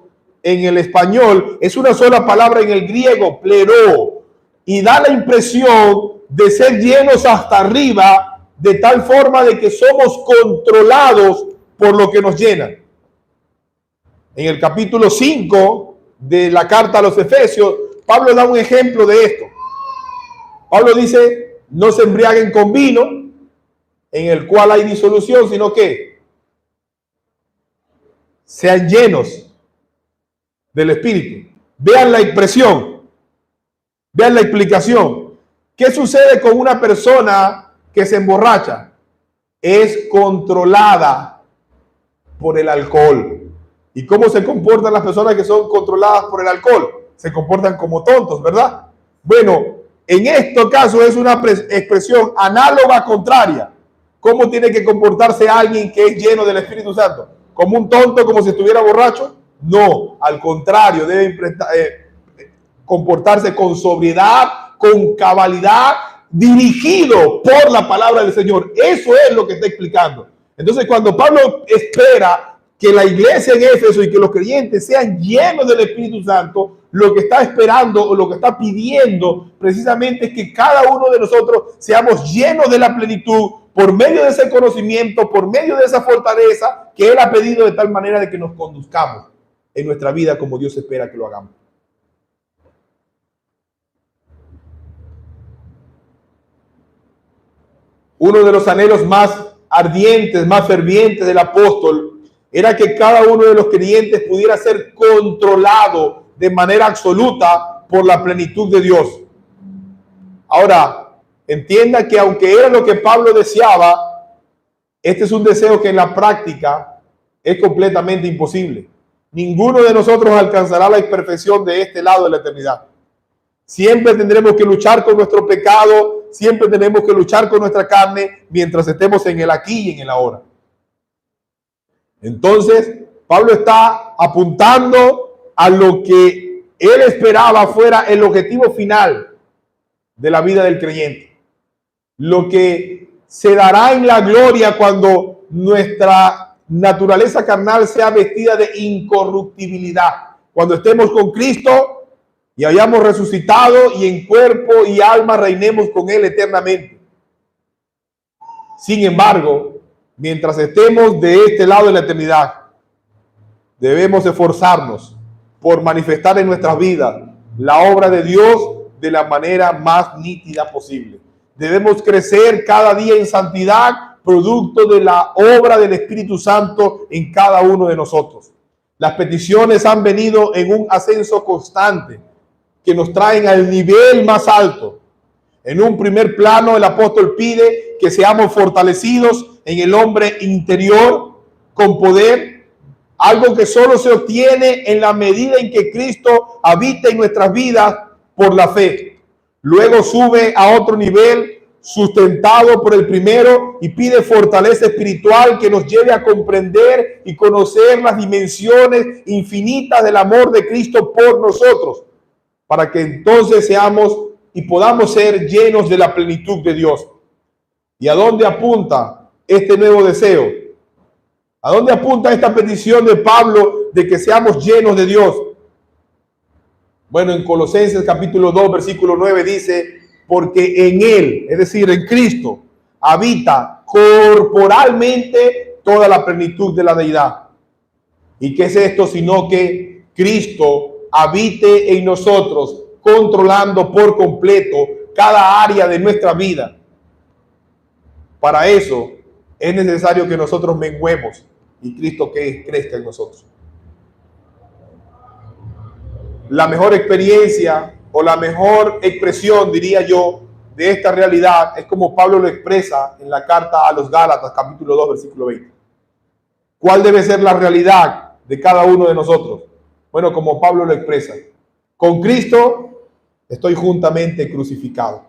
en el español es una sola palabra en el griego, plero, y da la impresión de ser llenos hasta arriba, de tal forma de que somos controlados por lo que nos llena. En el capítulo 5 de la carta a los Efesios, Pablo da un ejemplo de esto. Pablo dice, no se embriaguen con vino, en el cual hay disolución, sino que sean llenos del Espíritu. Vean la expresión, vean la explicación. ¿Qué sucede con una persona que se emborracha? Es controlada por el alcohol. ¿Y cómo se comportan las personas que son controladas por el alcohol? Se comportan como tontos, ¿verdad? Bueno, en este caso es una expresión análoga contraria. ¿Cómo tiene que comportarse alguien que es lleno del Espíritu Santo? ¿Como un tonto, como si estuviera borracho? No, al contrario, debe comportarse con sobriedad, con cabalidad, dirigido por la palabra del Señor. Eso es lo que está explicando. Entonces, cuando Pablo espera que la iglesia en Éfeso y que los creyentes sean llenos del Espíritu Santo, lo que está esperando o lo que está pidiendo precisamente es que cada uno de nosotros seamos llenos de la plenitud por medio de ese conocimiento, por medio de esa fortaleza que Él ha pedido, de tal manera de que nos conduzcamos en nuestra vida como Dios espera que lo hagamos. Uno de los anhelos más ardientes, más fervientes del apóstol era que cada uno de los creyentes pudiera ser controlado de manera absoluta por la plenitud de Dios. Ahora, entienda que aunque era lo que Pablo deseaba, este es un deseo que en la práctica es completamente imposible. Ninguno de nosotros alcanzará la perfección de este lado de la eternidad. Siempre tendremos que luchar con nuestro pecado, siempre tenemos que luchar con nuestra carne mientras estemos en el aquí y en el ahora. Entonces, Pablo está apuntando a lo que él esperaba fuera el objetivo final de la vida del creyente. Lo que se dará en la gloria cuando nuestra naturaleza carnal sea vestida de incorruptibilidad. Cuando estemos con Cristo y hayamos resucitado y en cuerpo y alma reinemos con Él eternamente. Sin embargo, mientras estemos de este lado de la eternidad, debemos esforzarnos por manifestar en nuestras vidas la obra de Dios de la manera más nítida posible. Debemos crecer cada día en santidad, producto de la obra del Espíritu Santo en cada uno de nosotros. Las peticiones han venido en un ascenso constante que nos traen al nivel más alto. En un primer plano, el apóstol pide que seamos fortalecidos en el hombre interior con poder, algo que solo se obtiene en la medida en que Cristo habita en nuestras vidas por la fe. Luego sube a otro nivel, sustentado por el primero, y pide fortaleza espiritual que nos lleve a comprender y conocer las dimensiones infinitas del amor de Cristo por nosotros, para que entonces seamos y podamos ser llenos de la plenitud de Dios. ¿Y a dónde apunta este nuevo deseo? ¿A dónde apunta esta petición de Pablo de que seamos llenos de Dios? Bueno, en Colosenses capítulo 2, versículo 9 dice: porque en Él, es decir, en Cristo, habita corporalmente toda la plenitud de la deidad. ¿Y qué es esto? Sino que Cristo habite en nosotros, controlando por completo cada área de nuestra vida. Para eso es necesario que nosotros menguemos y Cristo que crezca en nosotros. La mejor experiencia o la mejor expresión, diría yo, de esta realidad es como Pablo lo expresa en la carta a los Gálatas, capítulo 2, versículo 20. ¿Cuál debe ser la realidad de cada uno de nosotros? Bueno, como Pablo lo expresa: con Cristo estoy juntamente crucificado.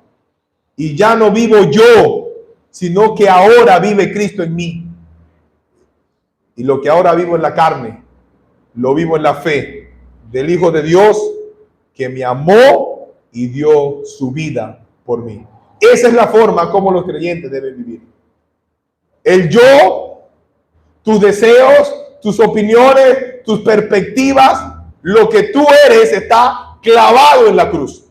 Y ya no vivo yo, sino que ahora vive Cristo en mí. Y lo que ahora vivo en la carne, lo vivo en la fe del Hijo de Dios, que me amó y dio su vida por mí. Esa es la forma como los creyentes deben vivir. El yo, tus deseos, tus opiniones, tus perspectivas, lo que tú eres está clavado en la cruz.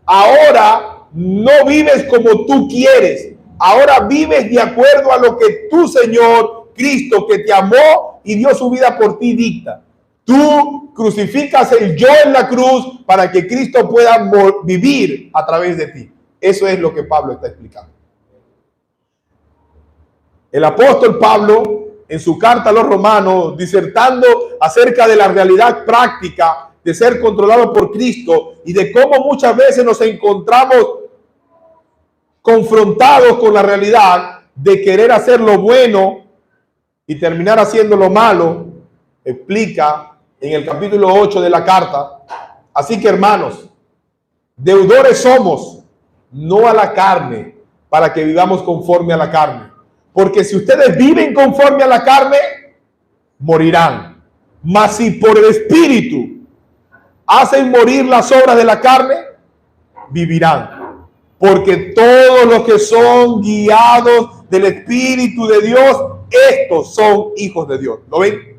Ahora no vives como tú quieres. Ahora vives de acuerdo a lo que tu Señor Cristo, que te amó y dio su vida por ti, dicta. Tú crucificas el yo en la cruz para que Cristo pueda vivir a través de ti. Eso es lo que Pablo está explicando. El apóstol Pablo, en su carta a los romanos, disertando acerca de la realidad práctica de ser controlado por Cristo y de cómo muchas veces nos encontramos confrontados con la realidad de querer hacer lo bueno y terminar haciendo lo malo, explica en el capítulo 8 de la carta: así que, hermanos, deudores somos, no a la carne, para que vivamos conforme a la carne. Porque si ustedes viven conforme a la carne, morirán. Mas si por el Espíritu hacen morir las obras de la carne, vivirán. Porque todos los que son guiados del Espíritu de Dios, estos son hijos de Dios. ¿Lo ven?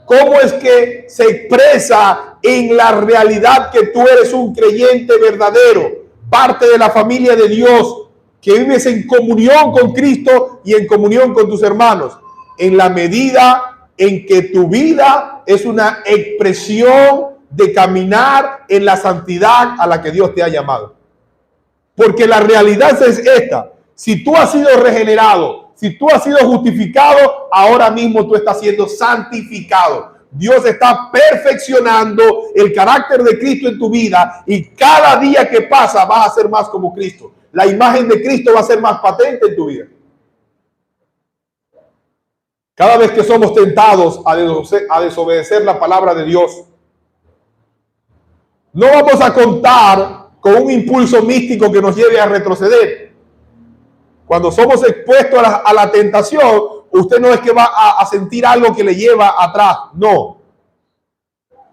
¿Cómo es que se expresa en la realidad que tú eres un creyente verdadero, parte de la familia de Dios, que vives en comunión con Cristo y en comunión con tus hermanos? En la medida en que tu vida es una expresión de caminar en la santidad a la que Dios te ha llamado. Porque la realidad es esta: si tú has sido regenerado, si tú has sido justificado, ahora mismo tú estás siendo santificado. Dios está perfeccionando el carácter de Cristo en tu vida, y cada día que pasa vas a ser más como Cristo. La imagen de Cristo va a ser más patente en tu vida. Cada vez que somos tentados a desobedecer la palabra de Dios, no vamos a contar con un impulso místico que nos lleve a retroceder. Cuando somos expuestos a la tentación, usted no es que va a sentir algo que le lleva atrás. No.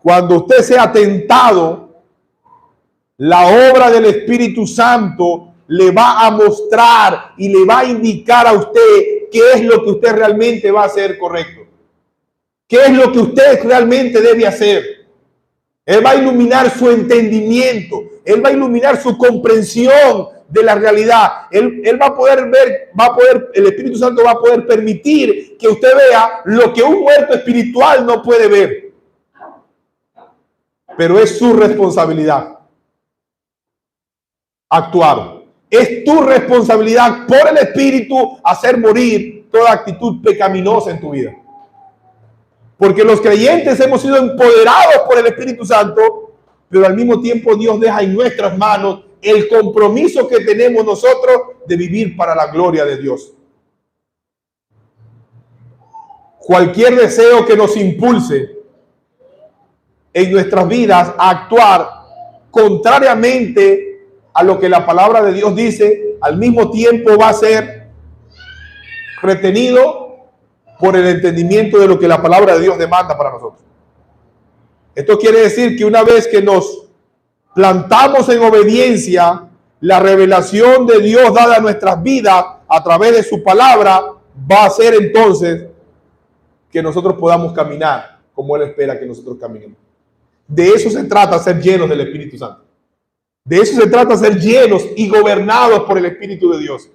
Cuando usted sea tentado, la obra del Espíritu Santo le va a mostrar y le va a indicar a usted qué es lo que usted realmente va a hacer correcto. ¿Qué es lo que usted realmente debe hacer? Él va a iluminar su entendimiento. Él va a iluminar su comprensión de la realidad. Él va a poder ver, el Espíritu Santo va a poder permitir que usted vea lo que un muerto espiritual no puede ver. Pero es su responsabilidad actuar. Es tu responsabilidad por el Espíritu hacer morir toda actitud pecaminosa en tu vida. Porque los creyentes hemos sido empoderados por el Espíritu Santo, pero al mismo tiempo Dios deja en nuestras manos el compromiso que tenemos nosotros de vivir para la gloria de Dios. Cualquier deseo que nos impulse en nuestras vidas a actuar contrariamente a lo que la palabra de Dios dice, al mismo tiempo va a ser retenido por el entendimiento de lo que la palabra de Dios demanda para nosotros. Esto quiere decir que una vez que nos plantamos en obediencia, la revelación de Dios dada a nuestras vidas a través de su palabra va a ser entonces que nosotros podamos caminar como Él espera que nosotros caminemos. De eso se trata, ser llenos del Espíritu Santo. De eso se trata, ser llenos y gobernados por el Espíritu de Dios.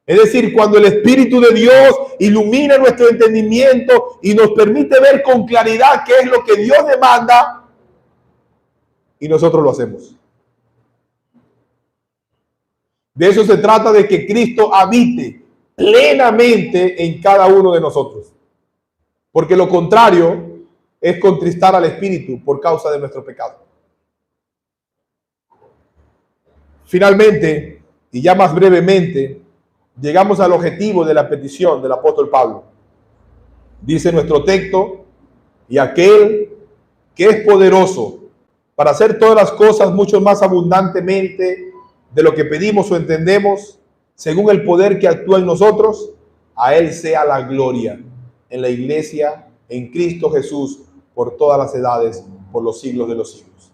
Es decir, cuando el Espíritu de Dios ilumina nuestro entendimiento y nos permite ver con claridad qué es lo que Dios demanda, y nosotros lo hacemos. De eso se trata, de que Cristo habite plenamente en cada uno de nosotros. Porque lo contrario es contristar al Espíritu por causa de nuestro pecado. Finalmente, y ya más brevemente, llegamos al objetivo de la petición del apóstol Pablo. Dice nuestro texto: y aquel que es poderoso para hacer todas las cosas mucho más abundantemente de lo que pedimos o entendemos, según el poder que actúa en nosotros, a Él sea la gloria en la iglesia, en Cristo Jesús, por todas las edades, por los siglos de los siglos.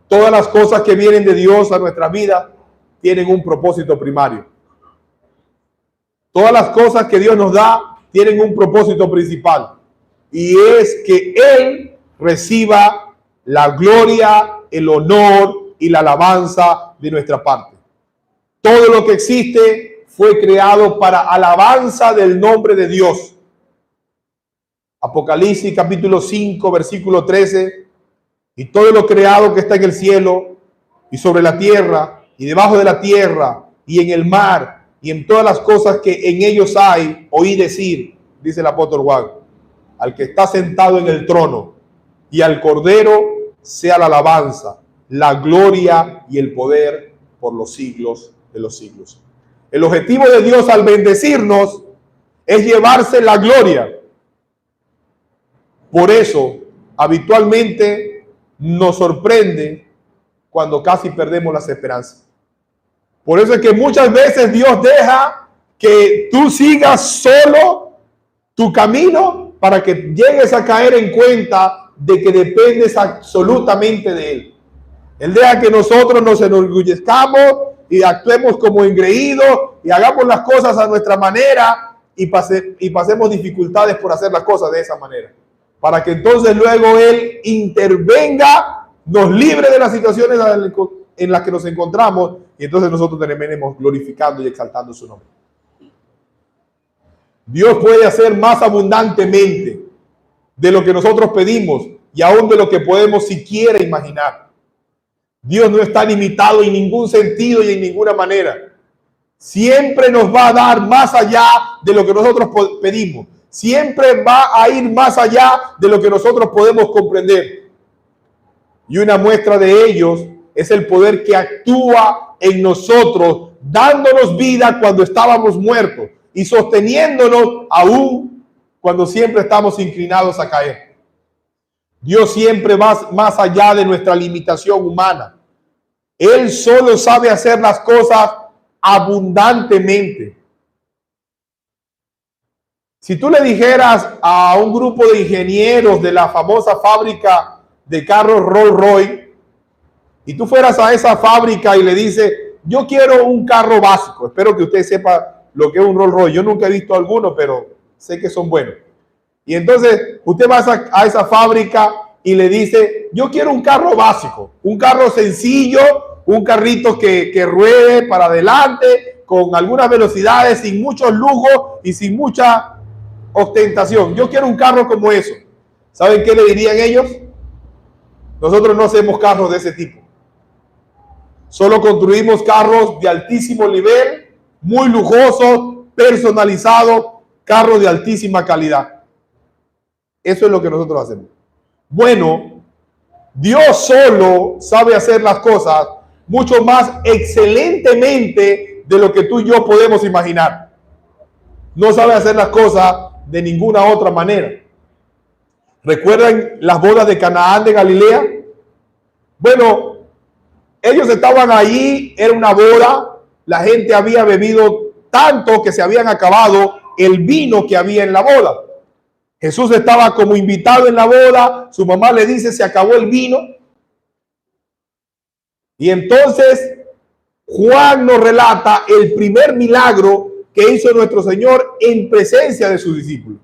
Todas las cosas que vienen de Dios a nuestra vida tienen un propósito primario. Todas las cosas que Dios nos da tienen un propósito principal, y es que Él reciba la gloria, el honor y la alabanza de nuestra parte. Todo lo que existe fue creado para alabanza del nombre de Dios. Apocalipsis capítulo 5, versículo 13: y todo lo creado que está en el cielo y sobre la tierra y debajo de la tierra y en el mar y en todas las cosas que en ellos hay, oí decir, dice el apóstol Juan, al que está sentado en el trono y al Cordero sea la alabanza, la gloria y el poder por los siglos de los siglos. El objetivo de Dios al bendecirnos es llevarse la gloria. Por eso, habitualmente nos sorprende cuando casi perdemos las esperanzas. Por eso es que muchas veces Dios deja que tú sigas solo tu camino para que llegues a caer en cuenta de que dependes absolutamente de Él. Él deja que nosotros nos enorgullezcamos y actuemos como engreídos y hagamos las cosas a nuestra manera y pasemos dificultades por hacer las cosas de esa manera. Para que entonces luego Él intervenga, nos libre de las situaciones en las que nos encontramos, y entonces nosotros terminemos glorificando y exaltando su nombre. Dios puede hacer más abundantemente de lo que nosotros pedimos y aún de lo que podemos siquiera imaginar. Dios no está limitado en ningún sentido y en ninguna manera. Siempre nos va a dar más allá de lo que nosotros pedimos. Siempre va a ir más allá de lo que nosotros podemos comprender. Y una muestra de ellos es el poder que actúa en nosotros, dándonos vida cuando estábamos muertos y sosteniéndonos aún cuando siempre estamos inclinados a caer. Dios siempre va más allá de nuestra limitación humana. Él solo sabe hacer las cosas abundantemente. Si tú le dijeras a un grupo de ingenieros de la famosa fábrica de carros Rolls-Royce, y tú fueras a esa fábrica y le dices, yo quiero un carro básico, espero que usted sepa lo que es un Rolls-Royce, yo nunca he visto alguno, pero sé que son buenos. Y entonces usted va a esa fábrica y le dice, yo quiero un carro básico, un carro sencillo, un carrito que ruede para adelante, con algunas velocidades, sin muchos lujos y sin mucha ostentación. Yo quiero un carro como eso. ¿Saben qué le dirían ellos? Nosotros no hacemos carros de ese tipo. Solo construimos carros de altísimo nivel, muy lujosos, personalizados, carros de altísima calidad. Eso es lo que nosotros hacemos. Bueno, Dios solo sabe hacer las cosas mucho más excelentemente de lo que tú y yo podemos imaginar. No sabe hacer las cosas de ninguna otra manera. ¿Recuerdan las bodas de Canaán de Galilea? Bueno, ellos estaban allí, era una boda, la gente había bebido tanto que se habían acabado el vino que había en la boda. Jesús estaba como invitado en la boda, su mamá le dice, se acabó el vino. Y entonces Juan nos relata el primer milagro que hizo nuestro Señor en presencia de sus discípulos.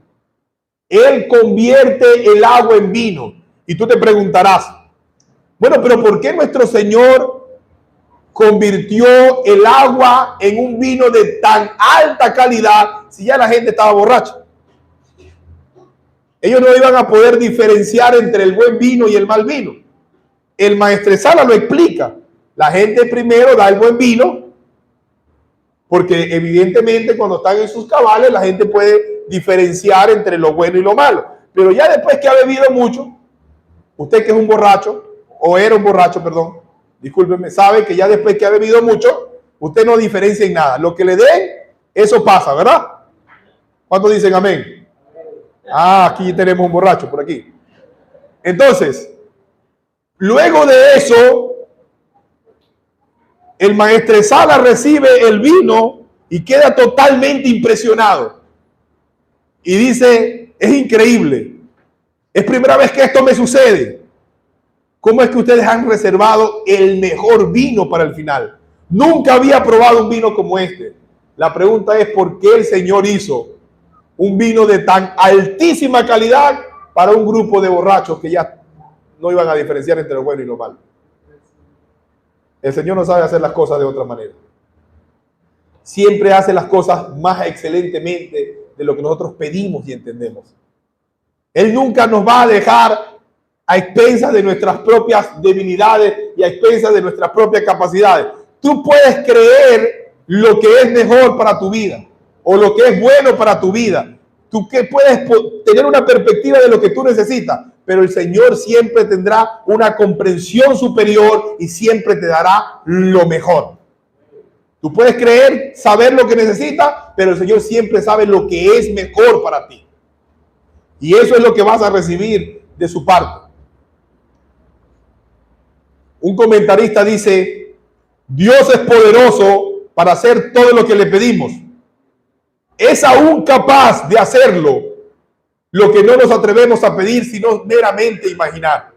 Él convierte el agua en vino. Y tú te preguntarás, bueno, pero ¿por qué nuestro Señor convirtió el agua en un vino de tan alta calidad si ya la gente estaba borracha? Ellos no iban a poder diferenciar entre el buen vino y el mal vino. El maestresala lo explica. La gente primero da el buen vino, porque evidentemente cuando están en sus cabales la gente puede diferenciar entre lo bueno y lo malo. Pero ya después que ha bebido mucho, usted que es un borracho, o era un borracho, perdón, discúlpeme, sabe que ya después que ha bebido mucho, usted no diferencia en nada. Lo que le den, eso pasa, ¿verdad? ¿Cuántos dicen amén? Ah, aquí tenemos un borracho por aquí. Entonces, luego de eso, el maestresala recibe el vino y queda totalmente impresionado. Y dice, es increíble. Es primera vez que esto me sucede. ¿Cómo es que ustedes han reservado el mejor vino para el final? Nunca había probado un vino como este. La pregunta es, ¿por qué el Señor hizo un vino de tan altísima calidad para un grupo de borrachos que ya no iban a diferenciar entre lo bueno y lo malo? El Señor no sabe hacer las cosas de otra manera. Siempre hace las cosas más excelentemente de lo que nosotros pedimos y entendemos. Él nunca nos va a dejar a expensas de nuestras propias debilidades y a expensas de nuestras propias capacidades. Tú puedes creer lo que es mejor para tu vida o lo que es bueno para tu vida. Tú que puedes tener una perspectiva de lo que tú necesitas, pero el Señor siempre tendrá una comprensión superior y siempre te dará lo mejor. Tú puedes creer, saber lo que necesitas, pero el Señor siempre sabe lo que es mejor para ti. Y eso es lo que vas a recibir de su parte. Un comentarista dice, Dios es poderoso para hacer todo lo que le pedimos. Es aún capaz de hacerlo lo que no nos atrevemos a pedir, sino meramente imaginar.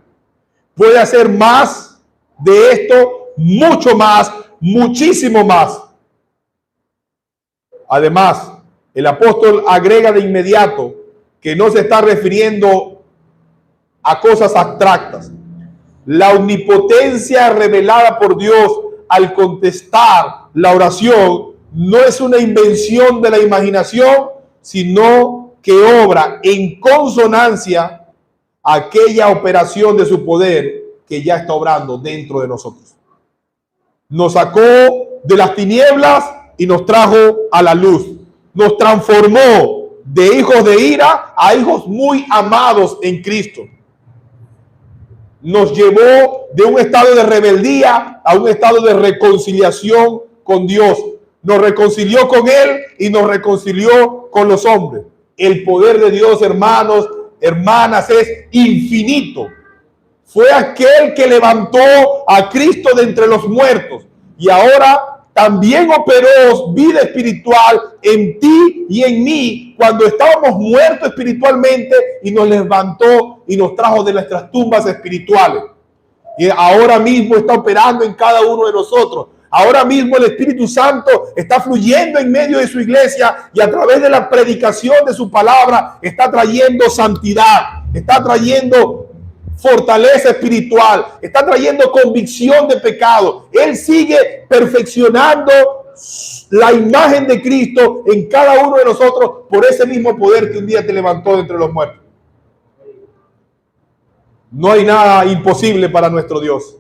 Puede hacer más de esto, mucho más, muchísimo más. Además, el apóstol agrega de inmediato que no se está refiriendo a cosas abstractas. La omnipotencia revelada por Dios al contestar la oración no es una invención de la imaginación, sino que obra en consonancia a aquella operación de su poder que ya está obrando dentro de nosotros. Nos sacó de las tinieblas y nos trajo a la luz. Nos transformó de hijos de ira a hijos muy amados en Cristo. Nos llevó de un estado de rebeldía a un estado de reconciliación con Dios. Nos reconcilió con Él y nos reconcilió con los hombres. El poder de Dios, hermanos, hermanas, es infinito. Fue aquel que levantó a Cristo de entre los muertos y ahora también operó vida espiritual en ti y en mí cuando estábamos muertos espiritualmente y nos levantó y nos trajo de nuestras tumbas espirituales. Y ahora mismo está operando en cada uno de nosotros. Ahora mismo el Espíritu Santo está fluyendo en medio de su iglesia y a través de la predicación de su palabra está trayendo santidad, está trayendo fortaleza espiritual, está trayendo convicción de pecado. Él sigue perfeccionando la imagen de Cristo en cada uno de nosotros por ese mismo poder que un día te levantó de entre los muertos. No hay nada imposible para nuestro Dios.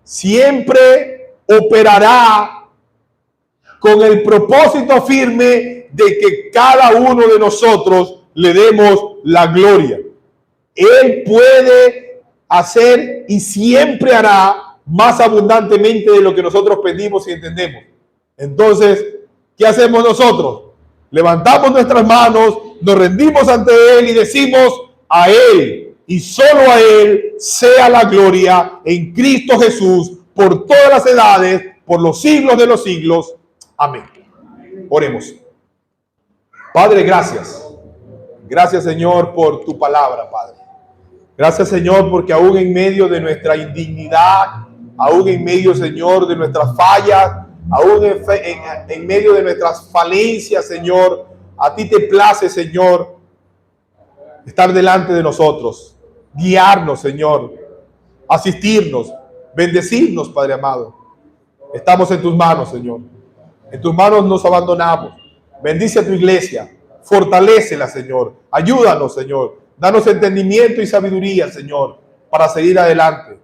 Siempre operará con el propósito firme de que cada uno de nosotros le demos la gloria. Él puede hacer y siempre hará más abundantemente de lo que nosotros pedimos y entendemos. Entonces, ¿qué hacemos nosotros? Levantamos nuestras manos, nos rendimos ante Él y decimos: a Él y solo a Él sea la gloria en Cristo Jesús por todas las edades, por los siglos de los siglos. Amén. Oremos. Padre, gracias. Gracias, Señor, por tu palabra, Padre. Gracias, Señor, porque aún en medio de nuestra indignidad, aún en medio, Señor, de nuestras fallas, aún en medio de nuestras falencias, Señor, a ti te place, Señor, estar delante de nosotros, guiarnos, Señor, asistirnos, bendecirnos, Padre amado. Estamos en tus manos, Señor. En tus manos nos abandonamos. Bendice a tu iglesia, fortalécela, Señor. Ayúdanos, Señor. Danos entendimiento y sabiduría, Señor, para seguir adelante.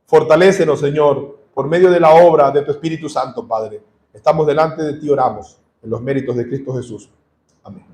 Fortalécenos, Señor, por medio de la obra de tu Espíritu Santo, Padre. Estamos delante de ti, oramos, en los méritos de Cristo Jesús. Amén.